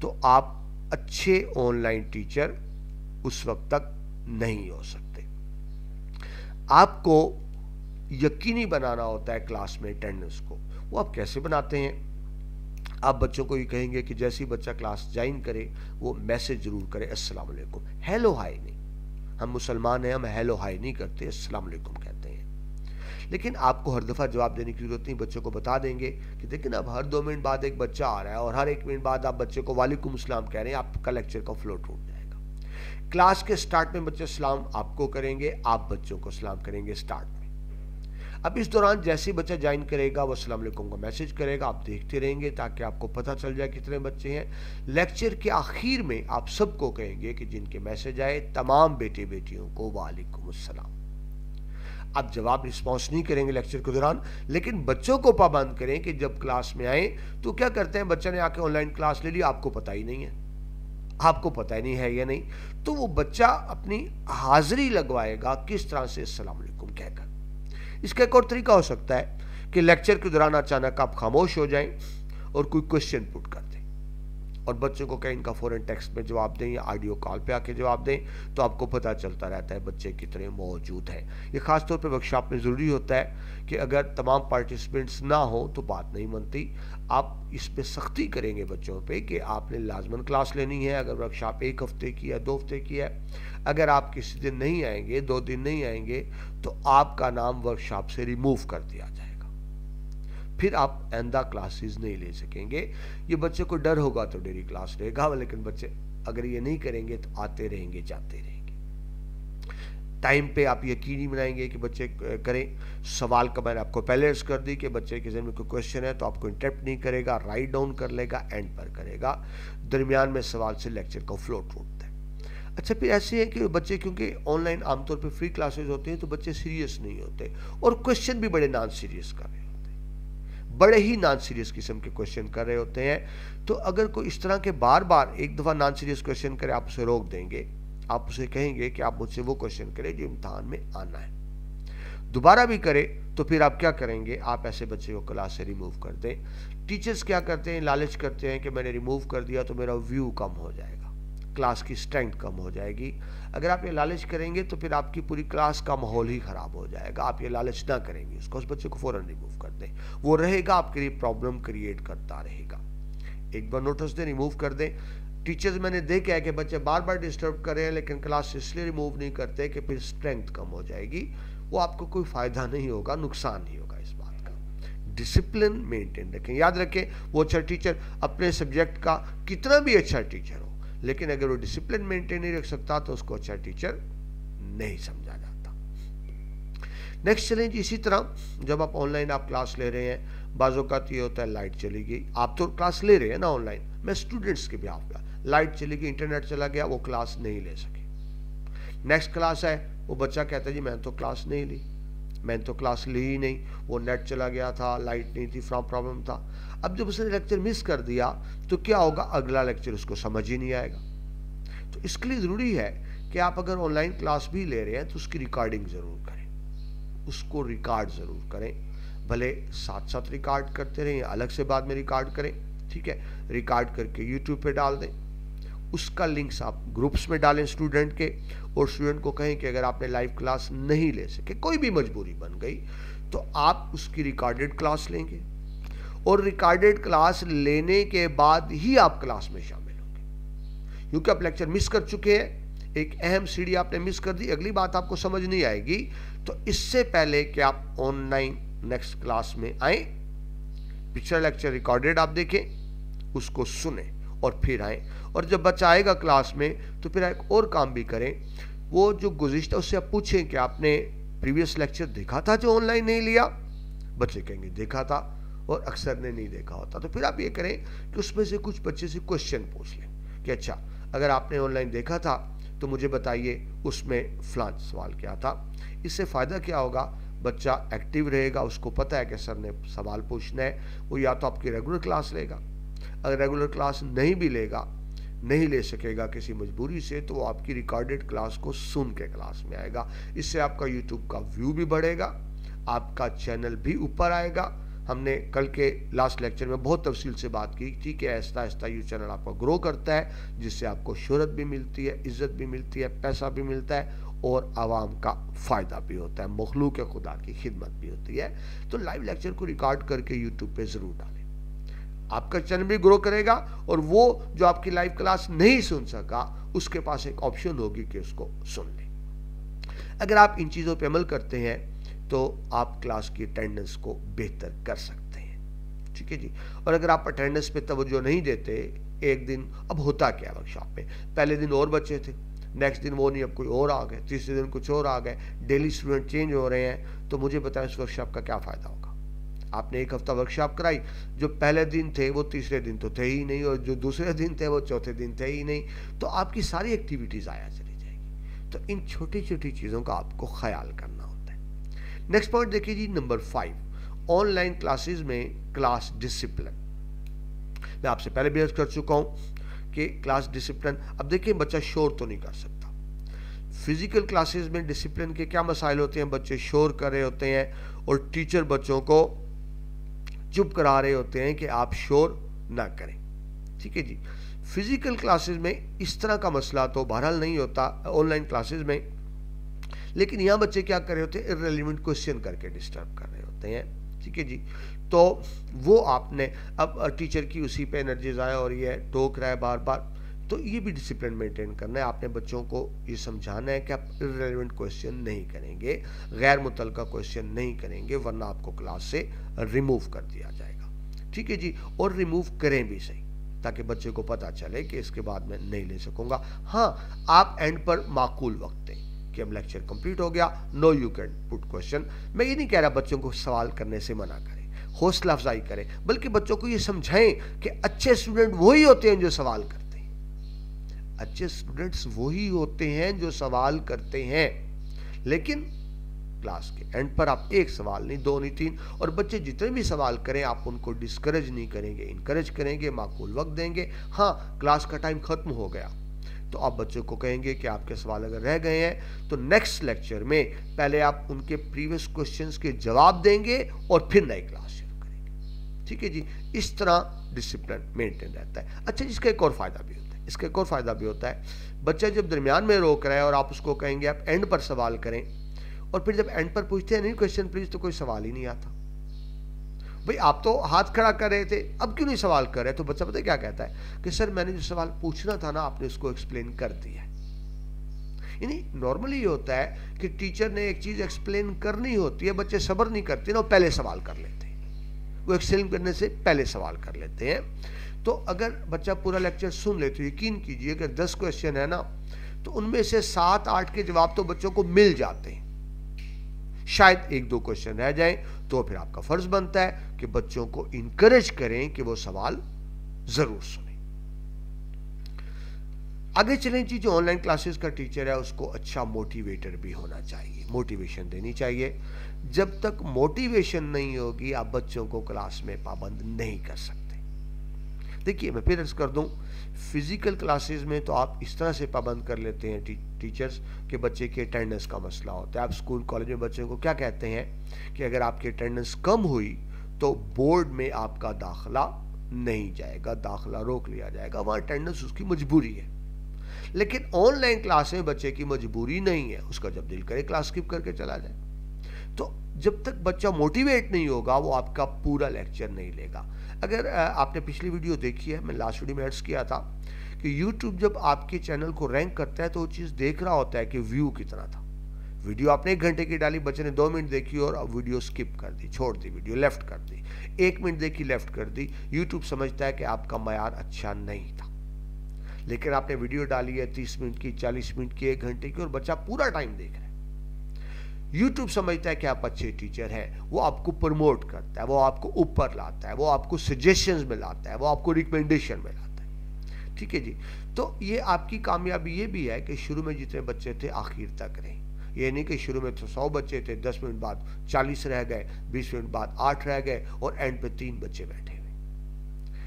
تو آپ اچھے آن لائن ٹیچر اس وقت تک نہیں ہو سکتے۔ آپ کو یقینی بنانا ہوتا ہے کلاس میں اٹینڈنس کو۔ وہ آپ کیسے بناتے ہیں؟ آپ بچوں کو یہ کہیں گے کہ جیسے ہی بچہ کلاس جوائن کرے وہ میسج ضرور کرے السلام علیکم، ہیلو ہائی نہیں۔ ہم مسلمان ہیں، ہم ہیلو ہائی نہیں کرتے، السلام علیکم کہتے ہیں۔ لیکن آپ کو ہر دفعہ جواب دینے کی ضرورت نہیں، بچوں کو بتا دیں گے کہ دیکھیں اب ہر 2 منٹ بعد ایک بچہ آ رہا ہے اور ہر 1 منٹ بعد آپ بچے کو وعلیکم السلام کہہ رہے ہیں، آپ کا لیکچر کا فلو ٹوٹ جائے گا۔ کلاس کے سٹارٹ میں بچے سلام آپ کو کریں گے، آپ بچوں کو سلام کریں گے سٹارٹ میں۔ اب اس دوران جیسے ہی بچہ جوائن کرے گا وہ السلام علیکم کا میسج کرے گا، آپ دیکھتے رہیں گے تاکہ آپ کو پتہ چل جائے کتنے بچے ہیں۔ لیکچر کے آخر میں آپ سب کو کہیں گے کہ جن کے میسج آئے تمام بیٹے بیٹیوں کو وعلیکم السلام۔ آپ جواب رسپانس نہیں کریں گے لیکچر کے دوران، لیکن بچوں کو پابند کریں کہ جب کلاس میں آئیں تو کیا کرتے ہیں، بچہ نے آ کے آن لائن کلاس لے لی، آپ کو پتہ ہی نہیں ہے، آپ کو پتہ ہی نہیں ہے یا نہیں، تو وہ بچہ اپنی حاضری لگوائے گا کس طرح سے السلام علیکم کہہ کر۔ اس کا ایک اور طریقہ ہو سکتا ہے کہ لیکچر کے دوران اچانک آپ خاموش ہو جائیں اور کوئی کوشچن پٹ کر دیں اور بچوں کو کہیں ان کا فوراً ٹیکسٹ میں جواب دیں یا آڈیو کال پہ آ کے جواب دیں، تو آپ کو پتہ چلتا رہتا ہے بچے کتنے موجود ہیں۔ یہ خاص طور پہ ورکشاپ میں ضروری ہوتا ہے کہ اگر تمام پارٹیسپینٹس نہ ہوں تو بات نہیں بنتی۔ آپ اس پہ سختی کریں گے بچوں پہ کہ آپ نے لازماً کلاس لینی ہے۔ اگر ورکشاپ 1 ہفتے کی ہے، 2 ہفتے کی ہے، اگر آپ کسی دن نہیں آئیں گے، 2 دن نہیں آئیں گے، تو آپ کا نام ورکشاپ سے ریموو کر دیا جائے گا، پھر آپ آئندہ کلاسز نہیں لے سکیں گے۔ یہ بچے کو ڈر ہوگا تو ڈیلی کلاس لے گا، لیکن بچے اگر یہ نہیں کریں گے تو آتے رہیں گے، جاتے رہیں گے۔ ٹائم پہ آپ یقینی بنائیں گے کہ بچے کریں۔ سوال کا میں نے آپ کو پہلے عرض کر دی کہ بچے کے ذہن میں کوئی کویشچن ہے تو آپ کو انٹرپٹ نہیں کرے گا، رائٹ ڈاؤن کر لے گا، اینڈ پر کرے گا۔ درمیان میں سوال سے لیکچر کا فلو ٹوٹتا ہے۔ اچھا پھر ایسے ہے کہ بچے کیونکہ آن لائن عام طور پہ فری کلاسز ہوتے ہیں تو بچے سیریس نہیں ہوتے اور کویشچن بھی بڑے نان سیریس کر رہے ہوتے ہیں، بڑے ہی نان سیریس قسم کے کویشچن کر رہے ہوتے ہیں۔ تو اگر کوئی اس طرح کے بار بار ایک دفعہ نان سیریس کویشچن کرے، آپ اسے روک دیں گے، آپ اسے کہیں گے کہ آپ مجھ سے وہ کویشچن کریں جو امتحان میں آنا ہے۔ دوبارہ بھی کرے تو پھر آپ کیا کریں گے، آپ ایسے بچے کو کلاس سے ریموو کر دیں۔ ٹیچرز کیا کرتے ہیں، لالچ کرتے ہیں کہ میں نے ریموو کر دیا تو میرا ویو کم ہو جائے گا، کلاس کی اسٹرینتھ کم ہو جائے گی۔ اگر آپ یہ لالچ کریں گے تو پھر آپ کی پوری کلاس کا ماحول ہی خراب ہو جائے گا۔ آپ یہ لالچ نہ کریں گے، اس بچے کو فوراً ریموو کر دیں، وہ رہے گا آپ کے لیے پرابلم کریٹ کرتا رہے گا۔ ایک بار نوٹس دیں، ریموو کر دیں۔ ٹیچرز میں نے دیکھا ہے کہ بچے بار بار ڈسٹرب کر رہے ہیں لیکن کلاس سے اس لیے ریموو نہیں کرتے کہ پھر اسٹرینتھ کم ہو جائے گی، وہ آپ کو کوئی فائدہ نہیں ہوگا، نقصان ہی ہوگا اس بات کا۔ ڈسپلن مینٹین رکھیں، یاد رکھیں وہ اچھا ٹیچر اپنے سبجیکٹ کا کتنا بھی اچھا ٹیچر ہو، لیکن اگر وہ ڈسپلن مینٹین نہیں رکھ سکتا تو اس کو اچھا ٹیچر نہیں سمجھا جاتا۔ نیکسٹ چیلنج اسی طرح جب آپ آن لائن آپ کلاس لے رہے ہیں، بعض اوقات یہ ہوتا ہے لائٹ چلی گئی، آپ تو کلاس لے رہے ہیں نا آن لائن، میں اسٹوڈنٹس کے بہاف پہ، لائٹ چلی گئی، انٹرنیٹ چلا گیا، وہ کلاس نہیں لے سکے۔ نیکسٹ کلاس ہے، وہ بچہ کہتا ہے جی میں نے تو کلاس نہیں لی، میں نے تو کلاس لی ہی نہیں، وہ نیٹ چلا گیا تھا، لائٹ نہیں تھی، پرابلم تھا۔ اب جب اس نے لیکچر مس کر دیا تو کیا ہوگا، اگلا لیکچر اس کو سمجھ ہی نہیں آئے گا۔ تو اس کے لیے ضروری ہے کہ آپ اگر آن لائن کلاس بھی لے رہے ہیں تو اس کی ریکارڈنگ ضرور کریں، اس کو ریکارڈ ضرور کریں، بھلے ساتھ ساتھ ریکارڈ کرتے رہیں یا الگ سے بعد میں ریکارڈ کریں، ٹھیک ہے، ریکارڈ کر کے یوٹیوب پہ ڈال دیں۔ اس کا لنکس آپ گروپس میں ڈالیں اسٹوڈنٹ کے، اور اسٹوڈنٹ کو کہیں کہ اگر آپ نے لائیو کلاس نہیں لے سکے، کوئی بھی مجبوری بن گئی، تو آپ اس کی ریکارڈڈ کلاس لیں گے، اور ریکارڈڈ کلاس لینے کے بعد ہی آپ کلاس میں شامل ہوں گے، کیونکہ آپ لیکچر مس کر چکے ہیں، ایک اہم سیڑھی آپ نے مس کر دی، اگلی بات آپ کو سمجھ نہیں آئے گی۔ تو اس سے پہلے کہ آپ آن لائن نیکسٹ کلاس میں آئیں، پچھلا لیکچر ریکارڈڈ آپ دیکھیں، اس کو سنیں اور پھر آئیں، اور جب بچہ آئے گا کلاس میں تو پھر ایک اور کام بھی کریں، وہ جو گزشتہ اس سے آپ پوچھیں کہ آپ نے پریویس لیکچر دیکھا تھا جو آن لائن نہیں لیا، بچے کہیں گے دیکھا تھا، اور اکثر نے نہیں دیکھا ہوتا، تو پھر آپ یہ کریں کہ اس میں سے کچھ بچے سے کوشچن پوچھ لیں کہ اچھا اگر آپ نے آن لائن دیکھا تھا تو مجھے بتائیے اس میں فلاں سوال کیا تھا۔ اس سے فائدہ کیا ہوگا، بچہ ایکٹیو رہے گا، اس کو پتہ ہے کہ سر نے سوال پوچھنا ہے، وہ یا تو آپ کی ریگولر کلاس لے گا، اگر ریگولر کلاس نہیں بھی لے گا، نہیں لے سکے گا کسی مجبوری سے، تو وہ آپ کی ریکارڈڈ کلاس کو سن کے کلاس میں آئے گا۔ اس سے آپ کا یوٹیوب کا ویو بھی بڑھے گا، آپ کا چینل بھی اوپر آئے گا، ہم نے کل کے لاسٹ لیکچر میں بہت تفصیل سے بات کی تھی کہ آہستہ آہستہ یہ چینل آپ کا گرو کرتا ہے، جس سے آپ کو شہرت بھی ملتی ہے، عزت بھی ملتی ہے، پیسہ بھی ملتا ہے اور عوام کا فائدہ بھی ہوتا ہے، مخلوق خدا کی خدمت بھی ہوتی ہے۔ تو لائیو لیکچر کو ریکارڈ کر کے یوٹیوب پہ ضرور ڈالیں، آپ کا چینل بھی گرو کرے گا، اور وہ جو آپ کی لائیو کلاس نہیں سن سکا اس کے پاس ایک آپشن ہوگی کہ اس کو سن لیں۔ اگر آپ ان چیزوں پہ عمل کرتے ہیں تو آپ کلاس کی اٹینڈنس کو بہتر کر سکتے ہیں، ٹھیک ہے جی۔ اور اگر آپ اٹینڈنس پہ توجہ نہیں دیتے، ایک دن اب ہوتا کیا ورکشاپ میں، پہلے دن اور بچے تھے، نیکسٹ دن وہ نہیں، اب کوئی اور آ گئے، تیسرے دن کچھ اور آ گئے، ڈیلی اسٹوڈنٹ چینج ہو رہے ہیں، تو مجھے بتائیں اس ورکشاپ کا کیا فائدہ ہوگا؟ آپ نے ایک ہفتہ ورکشاپ کرائی، جو پہلے دن تھے وہ تیسرے دن تو تھے ہی نہیں، اور جو دوسرے دن تھے وہ چوتھے دن تھے ہی نہیں، تو آپ کی ساری ایکٹیویٹیز آیا چلی جائے گی۔ تو ان چھوٹی چھوٹی چیزوں کا آپ کو خیال کرنا ہوتا ہے۔ نیکسٹ پوائنٹ دیکھیے جی، نمبر 5، آن لائن کلاسز میں کلاس ڈسپلن۔ میں آپ سے پہلے بھی عرض کر چکا ہوں کہ کلاس ڈسپلن، اب دیکھیں بچہ شور تو نہیں کر سکتا۔ فزیکل کلاسز میں ڈسپلن کے کیا مسائل ہوتے ہیں؟ بچے شور کر رہے ہوتے ہیں اور ٹیچر بچوں کو چپ کرا رہے ہوتے ہیں کہ آپ شور نہ کریں، ٹھیک ہے جی۔ فزیکل کلاسز میں اس طرح کا مسئلہ تو بہرحال نہیں ہوتا آن لائن کلاسز میں، لیکن یہاں بچے کیا کر رہے ہوتے ہیں؟ ارریلیونٹ کوسچن کر کے ڈسٹرب کر رہے ہوتے ہیں، ٹھیک ہے جی۔ تو وہ آپ نے اب ٹیچر کی اسی پہ انرجی ضائع ہو رہی ہے، ٹوک رہا ہے بار بار، تو یہ بھی ڈسپلن مینٹین کرنا ہے۔ آپ نے بچوں کو یہ سمجھانا ہے کہ آپ ارریلیونٹ کوسچن نہیں کریں گے، غیر متعلقہ کوسچن نہیں کریں گے، ورنہ آپ کو کلاس سے ریموو کر دیا جائے گا، ٹھیک ہے جی۔ اور ریموو کریں بھی صحیح، تاکہ بچے کو پتا چلے کہ اس کے بعد میں نہیں لے سکوں گا۔ ہاں، آپ اینڈ پر معقول وقت دیں کہ اب لیکچر کمپلیٹ ہو گیا، نو یو کین پٹ کوسچن۔ میں یہ نہیں کہہ رہا بچوں کو سوال کرنے سے منع کریں، حوصلہ افزائی کریں، بلکہ بچوں کو یہ سمجھائیں کہ اچھے اسٹوڈنٹ وہی ہوتے ہیں جو سوال کرتے ہیں، اچھے اسٹوڈنٹس وہی ہوتے ہیں جو سوال کرتے ہیں، لیکن کلاس کے اینڈ پر آپ ایک سوال نہیں، دو نہیں، تین، اور بچے جتنے بھی سوال کریں آپ ان کو ڈسکریج نہیں کریں گے، انکریج کریں گے، معقول وقت دیں گے۔ ہاں، کلاس کا ٹائم ختم ہو گیا تو آپ بچوں کو کہیں گے کہ آپ کے سوال اگر رہ گئے ہیں تو نیکسٹ لیکچر میں پہلے آپ ان کے پریویس کوسچنز کے جواب دیں گے اور پھر نئی کلاس شروع کریں گے، ٹھیک ہے جی۔ اس طرح ڈسپلن مینٹین رہتا ہے۔ اچھا، اس کا ایک اور فائدہ بھی ہوتا ہے، اس کا ایک اور فائدہ بھی ہوتا ہے، بچہ جب درمیان میں روک رہا ہے اور آپ اس کو کہیں گے آپ اینڈ پر سوال کریں، اور پھر جب اینڈ پر پوچھتے ہیں نہیں کوسچن پلیز، تو کوئی سوال ہی نہیں آتا۔ بھئی آپ تو ہاتھ کھڑا کر رہے تھے، اب کیوں نہیں سوال کر رہے؟ تو بچہ پتہ کیا کہتا ہے کہ سر میں نے جو سوال پوچھنا تھا نا آپ نے اس کو ایکسپلین کر دیا ہے۔ یعنی نارملی یہ ہوتا ہے کہ ٹیچر نے ایک چیز ایکسپلین کرنی ہوتی ہے، بچے صبر نہیں کرتے نا، وہ پہلے سوال کر لیتے ہیں، وہ ایکسپلین کرنے سے پہلے سوال کر لیتے ہیں۔ تو اگر بچہ پورا لیکچر سن لے تو یقین کیجئے کہ 10 کوسچن ہے نا، تو ان میں سے 7-8 کے جواب تو بچوں کو مل جاتے ہیں، شاید 1-2 کوسچن رہ جائیں، تو پھر آپ کا فرض بنتا ہے کہ بچوں کو انکریج کریں کہ وہ سوال ضرور سنیں۔ آگے چلیں جی، جو آن لائن کلاسز کا ٹیچر ہے اس کو اچھا موٹیویٹر بھی ہونا چاہیے، موٹیویشن دینی چاہیے۔ جب تک موٹیویشن نہیں ہوگی آپ بچوں کو کلاس میں پابند نہیں کر سکتے۔ دیکھیے میں پھر عرض کر دوں، فزیکل کلاسز میں تو آپ اس طرح سے پابند کر لیتے ہیں ٹیچرز کہ بچے کی اٹینڈنس کا مسئلہ ہوتا ہے۔ آپ اسکول کالج میں بچوں کو کیا کہتے ہیں کہ اگر آپ کی اٹینڈنس کم ہوئی تو بورڈ میں آپ کا داخلہ نہیں جائے گا، داخلہ روک لیا جائے گا، وہاں اٹینڈنس اس کی مجبوری ہے۔ لیکن آن لائن کلاس میں بچے کی مجبوری نہیں ہے، اس کا جب دل کرے کلاس اسکپ کر کے چلا جائے۔ تو جب تک بچہ موٹیویٹ نہیں ہوگا وہ آپ کا پورا لیکچر نہیں لے گا۔ اگر آپ نے پچھلی ویڈیو دیکھی ہے، میں لاسٹ ویڈیو میں عرض کیا تھا کہ یوٹیوب جب آپ کے چینل کو رینک کرتا ہے تو وہ چیز دیکھ رہا ہوتا ہے کہ ویو کتنا تھا۔ ویڈیو آپ نے 1 گھنٹے کی ڈالی، بچے نے 2 منٹ دیکھی اور ویڈیو سکپ کر دی، چھوڑ دی، ویڈیو لیفٹ کر دی، 1 منٹ دیکھی لیفٹ کر دی، یوٹیوب سمجھتا ہے کہ آپ کا معیار اچھا نہیں تھا۔ لیکن آپ نے ویڈیو ڈالی ہے 30 منٹ کی، 40 منٹ کی، 1 گھنٹے کی، اور بچہ پورا ٹائم دیکھ رہا ہے، یوٹیوب سمجھتا ہے کہ آپ اچھے ٹیچر ہیں، وہ آپ کو پروموٹ کرتا ہے، وہ آپ کو اوپر لاتا ہے، وہ آپ کو سجیشنز میں لاتا ہے، وہ آپ کو ریکمنڈیشن میں لاتا ہے، ٹھیک ہے جی۔ تو یہ آپ کی کامیابی یہ بھی ہے کہ شروع میں جتنے بچے تھے آخر تک رہیں، یہ نہیں کہ شروع میں تو 100 بچے تھے، 10 منٹ بعد 40 رہ گئے، 20 منٹ بعد 8 رہ گئے اور اینڈ پہ 3 بچے بیٹھے ہوئے۔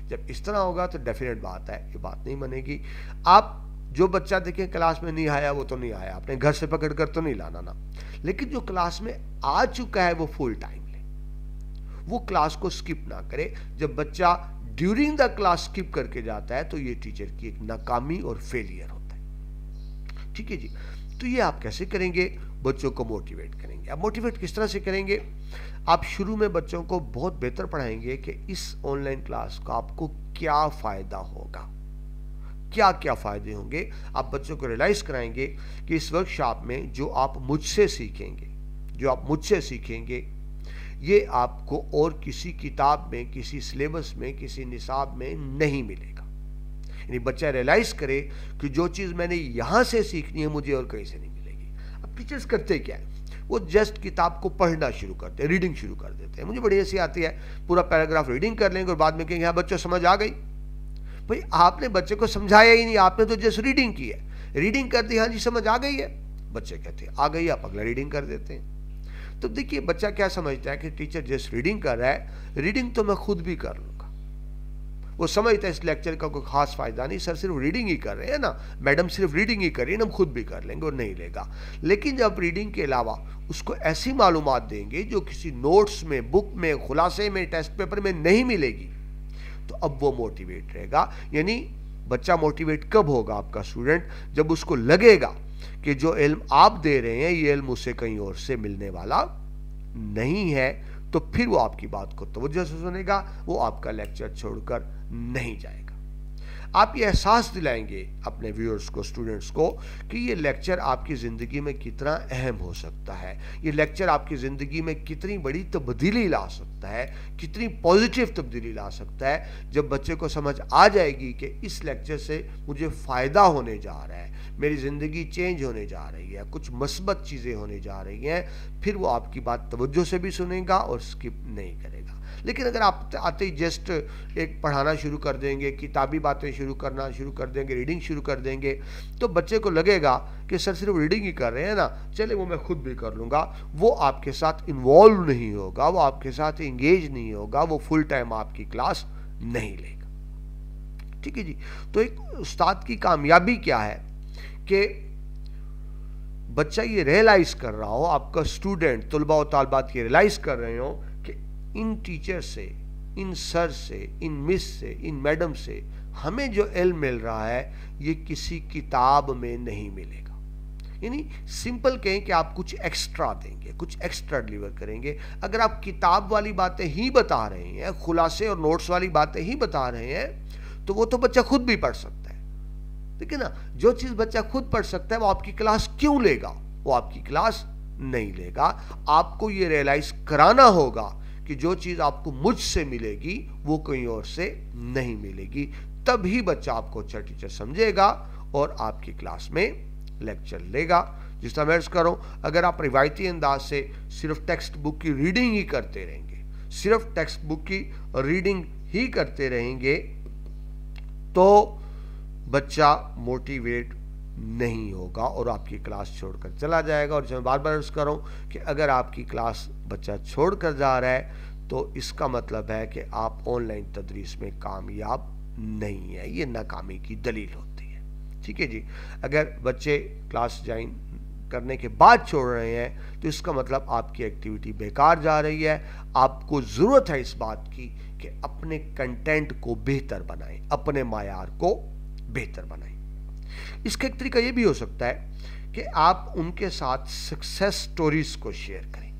جب اس طرح ہوگا تو ڈیفینیٹ بات ہے یہ بات نہیں بنے گی۔ آپ جو بچہ دیکھیں کلاس میں نہیں آیا وہ تو نہیں آیا، اپنے گھر سے پکڑ کر تو نہیں لانا نا، لیکن جو کلاس میں آ چکا ہے وہ فل ٹائم لیں، وہ کلاس کو سکپ نہ کرے. جب بچہ ڈیورنگ دا کلاس سکپ کر کے جاتا ہے تو یہ ٹیچر کی ایک ناکامی اور فیلئر ہوتا ہے. ٹھیک ہے جی. تو یہ آپ کیسے کریں گے؟ بچوں کو موٹیویٹ کریں گے. اب موٹیویٹ کس طرح سے کریں گے؟ آپ شروع میں بچوں کو بہت بہتر پڑھائیں گے کہ اس آن لائن کلاس کا آپ کو کیا فائدہ ہوگا, کیا کیا فائدے ہوں گے. آپ بچوں کو ریلائز کرائیں گے کہ اس ورکشاپ میں جو آپ مجھ سے سیکھیں گے یہ آپ کو اور کسی کتاب میں, کسی سلیبس میں, کسی نصاب میں نہیں ملے گا. یعنی بچہ ریلائز کرے کہ جو چیز میں نے یہاں سے سیکھنی ہے مجھے اور کہیں سے نہیں ملے گی. اب ٹیچرز کرتے کیا ہے؟ وہ جسٹ کتاب کو پڑھنا شروع کرتے ہیں, ریڈنگ شروع کر دیتے ہیں. مجھے بڑی ایسی آتی ہے, پورا پیراگراف ریڈنگ کر لیں گے اور بعد میں کہیں گے ہاں بچوں سمجھ آ گئی. بھئی آپ نے بچے کو سمجھایا ہی نہیں, آپ نے تو جسٹ ریڈنگ کی ہے, ریڈنگ کر دی, ہاں جی سمجھ آ گئی ہے. بچے کہتے ہیں آ گئی, آپ اگلا ریڈنگ کر دیتے ہیں. تو دیکھیے بچہ کیا سمجھتا ہے کہ ٹیچر جسٹ ریڈنگ کر رہا ہے, ریڈنگ تو میں خود بھی کر لوں گا. وہ سمجھتا ہے اس لیکچر کا کوئی خاص فائدہ نہیں, سر صرف ریڈنگ ہی کر رہے ہیں نا, میڈم صرف ریڈنگ ہی کر رہی ہیں, ہم خود بھی کر لیں گے, اور نہیں لے گا. لیکن جب ریڈنگ کے علاوہ اس کو ایسی معلومات دیں گے جو کسی نوٹس میں, بک میں, خلاصے میں, ٹیسٹ پیپر میں نہیں ملے گی, تو اب وہ موٹیویٹ رہے گا. یعنی بچہ موٹیویٹ کب ہوگا آپ کا اسٹوڈنٹ؟ جب اس کو لگے گا کہ جو علم آپ دے رہے ہیں یہ علم اسے کہیں اور سے ملنے والا نہیں ہے, تو پھر وہ آپ کی بات کو توجہ سے سنے گا, وہ آپ کا لیکچر چھوڑ کر نہیں جائے گا. آپ یہ احساس دلائیں گے اپنے ویورز کو, اسٹوڈنٹس کو, کہ یہ لیکچر آپ کی زندگی میں کتنا اہم ہو سکتا ہے, یہ لیکچر آپ کی زندگی میں کتنی بڑی تبدیلی لا سکتا ہے, کتنی پازیٹیو تبدیلی لا سکتا ہے. جب بچے کو سمجھ آ جائے گی کہ اس لیکچر سے مجھے فائدہ ہونے جا رہا ہے, میری زندگی چینج ہونے جا رہی ہے, کچھ مثبت چیزیں ہونے جا رہی ہیں, پھر وہ آپ کی بات توجہ سے بھی سنے گا اور سکپ نہیں کرے گا. لیکن اگر آپ آتے ہی جسٹ ایک پڑھانا شروع کر دیں گے, کتابی باتیں شروع کر دیں گے, ریڈنگ شروع کر دیں گے, تو بچے کو لگے گا کہ سر صرف ریڈنگ ہی کر رہے ہیں نا, چلے وہ میں خود بھی کر لوں گا. وہ آپ کے ساتھ انوالو نہیں ہوگا, وہ آپ کے ساتھ انگیج نہیں ہوگا, وہ فل ٹائم آپ کی کلاس نہیں لے گا. ٹھیک ہے جی. تو ایک استاد کی کامیابی کیا ہے کہ بچہ یہ ریئلائز کر رہا ہو, آپ کا اسٹوڈنٹ, طلباء و طالبات یہ ریئلائز کر رہے ہوں کہ ان ٹیچر سے, ان سر سے, ان مس سے, ان میڈم سے ہمیں جو علم مل رہا ہے یہ کسی کتاب میں نہیں ملے گا. یعنی سمپل کہیں کہ آپ کچھ ایکسٹرا دیں گے, کچھ ایکسٹرا ڈیلیور کریں گے. اگر آپ کتاب والی باتیں ہی بتا رہے ہیں, خلاصے اور نوٹس والی باتیں ہی بتا رہے ہیں, تو وہ تو بچہ خود بھی پڑھ سکتا ہے. دیکھیں نا, جو چیز بچہ خود پڑھ سکتا ہے وہ آپ کی کلاس کیوں لے گا؟ وہ آپ کی کلاس نہیں لے گا. آپ کو یہ ریئلائز کرانا ہوگا کہ جو چیز آپ کو مجھ سے ملے گی وہ کہیں اور سے نہیں ملے گی, تب ہی بچہ آپ کو اچھا ٹیچر سمجھے گا اور آپ کی کلاس میں لیکچر لے گا. جس طرح میں عرض کروں, اگر آپ روایتی انداز سے صرف ٹیکسٹ بک کی ریڈنگ ہی کرتے رہیں گے, صرف ٹیکسٹ بک کی ریڈنگ ہی کرتے رہیں گے, تو بچہ موٹیویٹ نہیں ہوگا اور آپ کی کلاس چھوڑ کر چلا جائے گا. اور جو میں بار بار عرض کروں کہ اگر آپ کی کلاس بچہ چھوڑ کر جا رہا ہے تو اس کا مطلب ہے کہ آپ آن لائن تدریس میں کامیاب نہیں ہیں, یہ ناکامی کی دلیل ہوتی ہے. ٹھیک ہے جی. اگر بچے کلاس جوائن کرنے کے بعد چھوڑ رہے ہیں تو اس کا مطلب آپ کی ایکٹیویٹی بیکار جا رہی ہے. آپ کو ضرورت ہے اس بات کی کہ اپنے کنٹینٹ کو بہتر بنائیں, اپنے معیار کو بہتر بنائیں. اس کا ایک طریقہ یہ بھی ہو سکتا ہے کہ آپ ان کے ساتھ سکسیس سٹوریز کو شیئر کریں,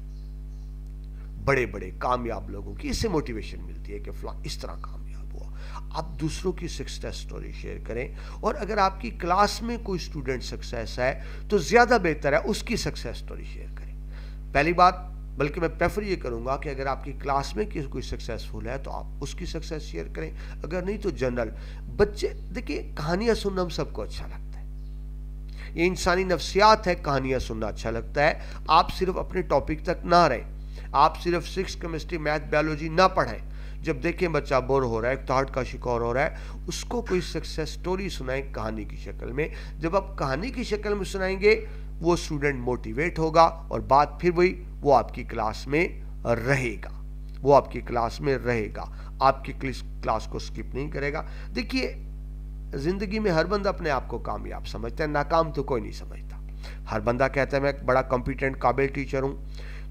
بڑے بڑے کامیاب لوگوں کی. اس سے موٹیویشن ملتی ہے کہ فلاں اس طرح کامیاب ہوا. آپ دوسروں کی سکسیس سٹوری شیئر کریں, اور اگر آپ کی کلاس میں کوئی اسٹوڈنٹ سکسیس ہے تو زیادہ بہتر ہے اس کی سکسیس سٹوری شیئر کریں. پہلی بات, بلکہ میں پریفر یہ کروں گا کہ اگر آپ کی کلاس میں کوئی سکسیسفل ہے تو آپ اس کی سکسیس شیئر کریں, اگر نہیں تو جنرل. بچے دیکھیں, کہانیاں سننا ہم سب کو اچھا لگتا ہے, یہ انسانی نفسیات ہے, کہانیاں سننا اچھا لگتا ہے. آپ صرف اپنے ٹاپک تک نہ رہیں, آپ صرف 6 کیمسٹری, میتھ, بیولوجی نہ پڑھیں. جب دیکھیں بچہ بور ہو رہا ہے, ایک تھاٹ کا شکار ہو رہا ہے, اس کو کوئی سکسیس سٹوری سنائیں کہانی کی شکل میں. جب آپ کہانی کی شکل میں سنائیں گے وہ اسٹوڈنٹ موٹیویٹ ہوگا, اور بات پھر وہی, وہ آپ کی کلاس میں رہے گا, وہ آپ کی کلاس میں رہے گا, آپ کی کلاس کو سکپ نہیں کرے گا. دیکھیے, زندگی میں ہر بندہ اپنے آپ کو کامیاب سمجھتا ہے, ناکام تو کوئی نہیں سمجھتا. ہر بندہ کہتا ہے میں ایک بڑا کمپیٹنٹ قابل ٹیچر ہوں.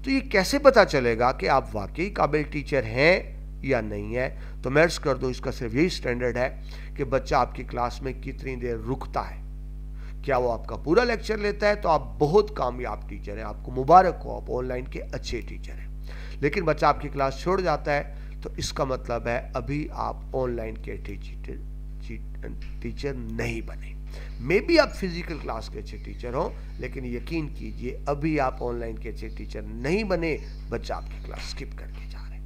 تو یہ کیسے پتا چلے گا کہ آپ واقعی قابل ٹیچر ہیں یا نہیں ہے؟ تو میں عرض کر دوں اس کا صرف یہی سٹینڈرڈ ہے کہ بچہ آپ کی کلاس میں کتنی دیر رکتا ہے. کیا وہ آپ کا پورا لیکچر لیتا ہے تو آپ بہت کامیاب ٹیچر ہیں, آپ کو مبارک ہو, آپ آن لائن کے اچھے ٹیچر ہیں. لیکن بچہ آپ کی کلاس چھوڑ جاتا ہے تو اس کا مطلب ہے ابھی آپ آن لائن کے ٹیچر نہیں بنے. میں بھی آپ فزیکل کلاس کے اچھے ٹیچر ہوں, لیکن یقین کیجئے ابھی آپ آن لائن کے اچھے ٹیچر نہیں بنے, بچہ آپ کی کلاس سکپ کر کے جا رہے ہیں.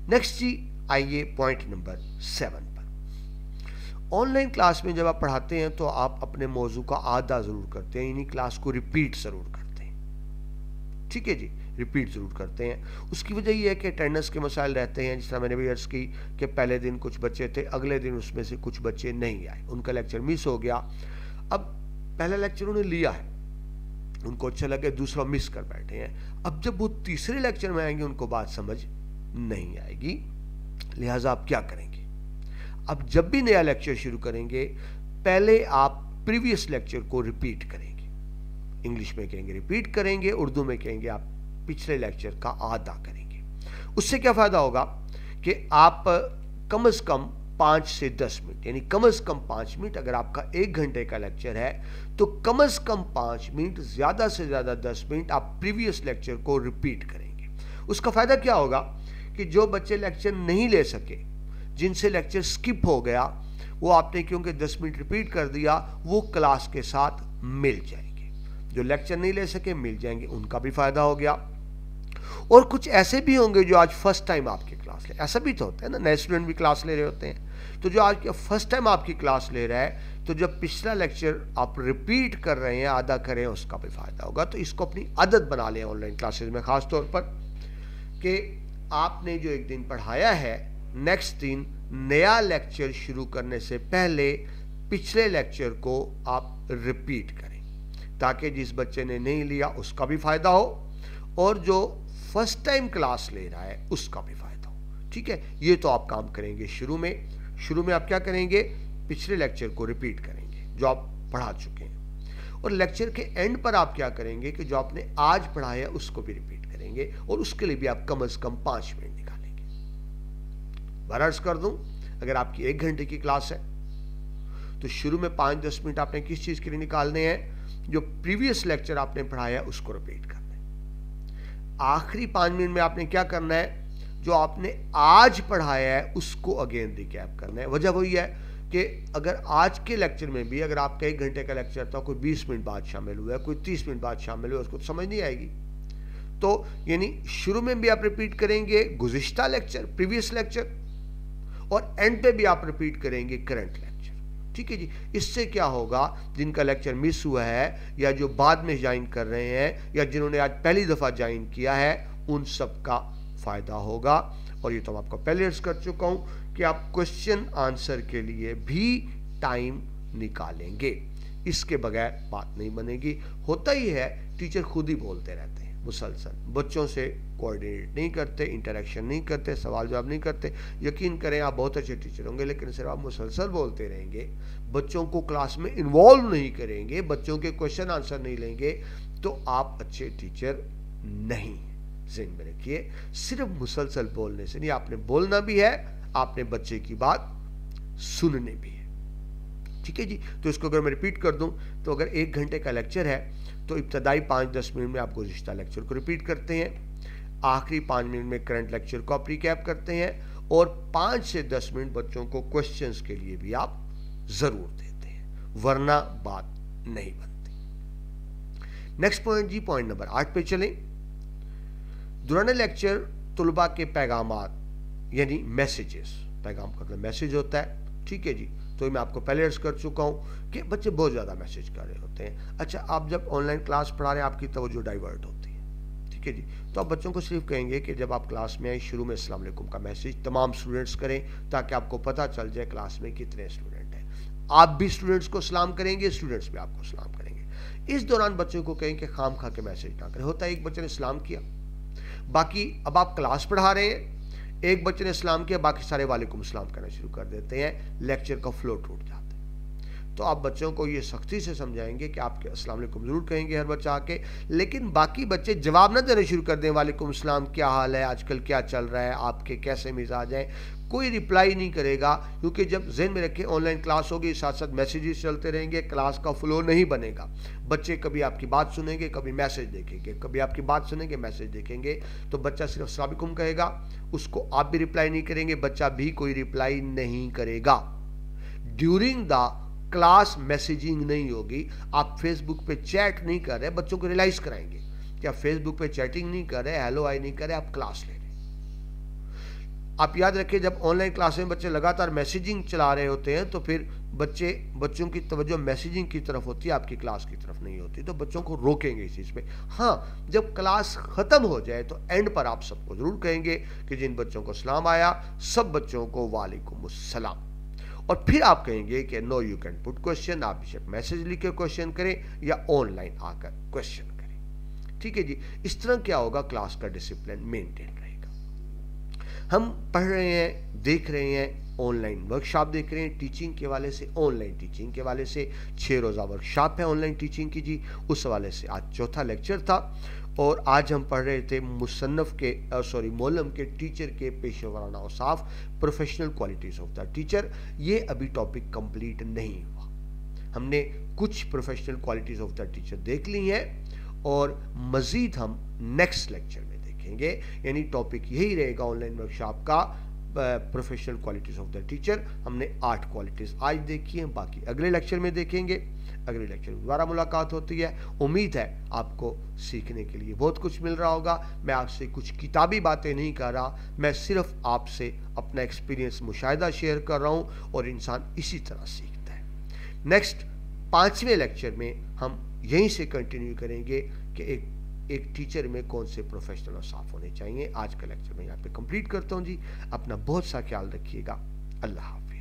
نیکسٹ جی آئیے point number 7 per. On line class میں جب آپ پڑھاتے ہیں تو آپ اپنے موضوع کا اعادہ ضرور کرتے ہیں, یعنی کلاس کو ریپیٹ ضرور کرتے ہیں. ٹھیک ہے جی, ریپیٹ ضرور کرتے ہیں. اس کی وجہ یہ ہے کہ اٹینڈنس کے مسائل رہتے ہیں, جس طرح میں نے بھی عرض کی کہ پہلے دن کچھ بچے تھے, اگلے دن اس میں سے کچھ بچے نہیں آئے, ان کا لیکچر مس ہو گیا. اب پہلا لیکچر انہوں نے لیا ہے, ان کو اچھا لگے, دوسرا مس کر بیٹھے ہیں. اب جب وہ تیسرے لیکچر میں آئیں گے ان کو بات سمجھ نہیں آئے گی. لہٰذا آپ کیا کریں گے؟ اب جب بھی نیا لیکچر شروع کریں گے پہلے آپ پریویس لیکچر کو ریپیٹ کریں گے. انگلش میں کہیں گے ریپیٹ کریں گے, اردو میں کہیں گے آپ پچھلے لیکچر کا اعادہ کریں گے. اس سے کیا فائدہ ہوگا کہ آپ کم از کم 5 سے 10 منٹ, یعنی کم از کم 5 منٹ, اگر آپ کا 1 گھنٹے کا لیکچر ہے تو کم از کم 5 منٹ, زیادہ سے زیادہ 10 منٹ آپ پریویس لیکچر کو ریپیٹ کریں گے. اس کا فائدہ کیا ہوگا کہ جو بچے لیکچر نہیں لے سکے, جن سے لیکچر سکپ ہو گیا, وہ آپ نے کیونکہ 10 منٹ ریپیٹ کر دیا, وہ کلاس کے ساتھ مل جائیں گے. جو لیکچر نہیں لے سکے مل جائیں گے, ان کا بھی فائدہ ہو گیا. اور کچھ ایسے بھی ہوں گے جو آج فرسٹ ٹائم آپ کی کلاس لے, ایسا بھی تو ہوتا ہے نا, نئے اسٹوڈنٹ بھی کلاس لے رہے ہوتے ہیں. تو جو آج فرسٹ ٹائم آپ کی کلاس لے رہا ہے, تو جب پچھلا لیکچر آپ ریپیٹ کر رہے ہیں, آدھا کریں, اس کا بھی فائدہ ہوگا. تو اس کو اپنی عادت بنا لیں آن لائن کلاسز میں, خاص طور پر کہ آپ نے جو ایک دن پڑھایا ہے, نیکسٹ دن نیا لیکچر شروع کرنے سے پہلے پچھلے لیکچر کو آپ ریپیٹ کریں, تاکہ جس بچے نے نہیں لیا اس کا بھی فائدہ ہو, اور جو فرسٹ ٹائم کلاس لے رہا ہے اس کا بھی فائدہ ہو. ٹھیک ہے, یہ تو آپ کام کریں گے. شروع میں آپ کیا کریں گے؟ پچھلے لیکچر کو ریپیٹ کریں گے جو آپ پڑھا چکے ہیں. اور لیکچر کے اینڈ پر آپ کیا کریں گے کہ جو آپ نے آج پڑھایا اس کو بھی ریپیٹ کریں گے, اور اس کے لیے بھی آپ کم از کم 5 منٹ نکالیں گے. عرض کر دوں, اگر آپ کی 1 گھنٹے کی کلاس ہے تو شروع میں 5-10 منٹ آپ نے کس چیز کے لیے نکالنے ہیں؟ جو پریویس لیکچر آپ نے پڑھایا ہے اس کو ریپیٹ کرنا ہے. آخری 5 منٹ میں آپ نے کیا کرنا ہے؟ جو آپ نے آج پڑھایا ہے اس کو اگین ریکیپ کرنا ہے. وجہ وہی ہے کہ اگر آج کے لیکچر میں بھی اگر آپ کا 1 گھنٹے کا لیکچر تھا, کوئی 20 منٹ بعد شامل ہوا ہے, کوئی 30 منٹ بعد شامل ہوا ہے, اس کو تو سمجھ نہیں آئے گی. تو یعنی شروع میں بھی آپ ریپیٹ کریں گے گزشتہ لیکچر, پریویس لیکچر, اور اینڈ پہ بھی آپ ریپیٹ کریں گے کرنٹ لیکچر. ٹھیک ہے جی. اس سے کیا ہوگا, جن کا لیکچر مس ہوا ہے یا جو بعد میں جوائن کر رہے ہیں یا جنہوں نے آج پہلی دفعہ جوائن کیا ہے, ان سب کا فائدہ ہوگا. اور یہ تو آپ کو پہلے عرض کر چکا ہوں کہ آپ کوشچن آنسر کے لیے بھی ٹائم نکالیں گے, اس کے بغیر بات نہیں بنے گی. ہوتا ہی ہے ٹیچر خود ہی بولتے رہتے ہیں مسلسل, بچوں سے کوآرڈینیٹ نہیں کرتے, انٹریکشن نہیں کرتے, سوال جواب نہیں کرتے. یقین کریں آپ بہت اچھے ٹیچر ہوں گے, لیکن صرف آپ مسلسل بولتے رہیں گے, بچوں کو کلاس میں انوالو نہیں کریں گے, بچوں کے کوشچن آنسر نہیں لیں گے, تو آپ اچھے ٹیچر نہیں. ذہن میں رکھیے, صرف مسلسل بولنے سے نہیں, آپ نے بولنا بھی ہے, آپ نے بچے کی بات سننے بھی ہے. ٹھیک ہے جی. تو اس کو اگر میں ریپیٹ کر دوں تو اگر 1 گھنٹے کا لیکچر ہے تو ابتدائی 5-10 منٹ میں آپ گزشتہ لیکچر کو ریپیٹ کرتے ہیں, آخری 5 منٹ میں کرنٹ لیکچر کو آپ ریکیپ کرتے ہیں, اور 5 سے 10 منٹ بچوں کو کوشچنز کے لیے بھی آپ ضرور دیتے ہیں, ورنہ بات نہیں بنتی. نیکسٹ پوائنٹ جی, پوائنٹ نمبر 8 پہ چلیں. دوران لیکچر طلباء کے پیغامات یعنی میسیجز, پیغام کا میسیج ہوتا ہے. ٹھیک ہے جی. تو میں آپ کو پہلے عرض کر چکا ہوں کہ بچے بہت زیادہ میسیج کر رہے ہوتے ہیں. اچھا, آپ جب آن لائن کلاس پڑھا رہے ہیں آپ کی توجہ ڈائیورٹ ہوتی ہے. ٹھیک ہے جی. تو آپ بچوں کو صرف کہیں گے کہ جب آپ کلاس میں آئیں شروع میں السلام علیکم کا میسیج تمام اسٹوڈنٹس کریں, تاکہ آپ کو پتہ چل جائے کلاس میں کتنے اسٹوڈنٹ ہیں. آپ بھی اسٹوڈنٹس کو سلام کریں گے, اسٹوڈنٹس بھی آپ کو سلام کریں گے. اس دوران بچوں کو کہیں کہ خام خواہ کے میسیج نہ کریں. ہوتا ہے ایک بچے نے سلام کیا, باقی اب آپ کلاس پڑھا رہے ہیں, ایک بچے نے سلام کیا, باقی سارے وعلیکم السلام کرنا شروع کر دیتے ہیں, لیکچر کا فلو ٹوٹ جاتا ہے. تو آپ بچوں کو یہ سختی سے سمجھائیں گے کہ آپ کے السلام علیکم ضرور کہیں گے ہر بچہ آ کے، لیکن باقی بچے جواب نہ دینا شروع کر دیں، وعلیکم السلام، کیا حال ہے، آج کل کیا چل رہا ہے، آپ کے کیسے مزاج ہیں، کوئی رپلائی نہیں کرے گا، کیونکہ جب ذہن میں رکھیں آن لائن کلاس ہوگی، ساتھ ساتھ میسیجز چلتے رہیں گے، کلاس کا فلو نہیں بنے گا، بچے کبھی آپ کی بات سنیں گے، کبھی میسیج دیکھیں گے، کبھی آپ کی بات سنیں گے، میسیج دیکھیں گے، تو بچہ صرف السلام علیکم کہے گا، اس کو آپ بھی رپلائی نہیں کریں گے، بچہ بھی کوئی رپلائی نہیں کرے گا۔ ڈیورنگ دا کلاس میسیجنگ نہیں ہوگی، آپ فیس بک پہ چیٹ نہیں کر رہے، بچوں کو ریلائز کرائیں گے کہ آپ فیس بک پہ چیٹنگ نہیں کر رہے، ہیلو آئی نہیں کر رہے، آپ کلاس لے رہے۔ آپ یاد رکھیں جب آن لائن کلاس میں بچے لگاتار میسیجنگ چلا رہے ہوتے ہیں تو پھر بچوں کی توجہ میسیجنگ کی طرف ہوتی ہے، آپ کی کلاس کی طرف نہیں ہوتی، تو بچوں کو روکیں گے اس چیز پہ۔ ہاں جب کلاس ختم ہو جائے تو اینڈ پر آپ سب کو ضرور کہیں گے کہ جن بچوں کو سلام آیا سب بچوں کو وعلیکم السلام، اور پھر آپ کہیں گے کہ نو یو کین پٹ کوشچن، آپ بیشک میسیج لکھ کے کوشچن کریں یا آن لائن آ کر کوشچن کریں، ٹھیک ہے جی۔ اس طرح کیا ہوگا، کلاس کا ڈسپلن مینٹین رہے گا۔ ہم پڑھ رہے ہیں، دیکھ رہے ہیں، آن لائن ورکشاپ دیکھ رہے ہیں ٹیچنگ کے والے سے، آن لائن ٹیچنگ کے والے سے 6 روزہ ورکشاپ ہے آن لائن ٹیچنگ کی جی، اس حوالے سے آج چوتھا لیکچر تھا، اور آج ہم پڑھ رہے تھے مولم کے ٹیچر کے پیشہ ورانہ اوصاف، professional qualities of the teacher. یہ ابھی ٹاپک کمپلیٹ نہیں ہوا، ہم نے کچھ professional qualities of the teacher دیکھ لی ہیں، اور مزید ہم نیکسٹ لیکچر میں دیکھیں گے، یعنی ٹاپک یہی رہے گا آن لائن ورکشاپ کا، professional qualities of the teacher. ہم نے 8 کوالٹیز آج دیکھی ہیں، باقی اگلے لیکچر میں دیکھیں گے، اگلے لیکچر میں دوبارہ ملاقات ہوتی ہے۔ امید ہے آپ کو سیکھنے کے لیے بہت کچھ مل رہا ہوگا، میں آپ سے کچھ کتابی باتیں نہیں کر رہا، میں صرف آپ سے اپنا ایکسپیرینس مشاہدہ شیئر کر رہا ہوں، اور انسان اسی طرح سیکھتا ہے۔ نیکسٹ 5ویں لیکچر میں ہم یہیں سے کنٹینیو کریں گے کہ ایک ٹیچر میں کون سے پروفیشنل اوصاف ہونے چاہیے۔ آج کا لیکچر میں یہاں پہ کمپلیٹ کرتا ہوں جی، اپنا بہت سا خیال رکھیے گا، اللہ حافظ۔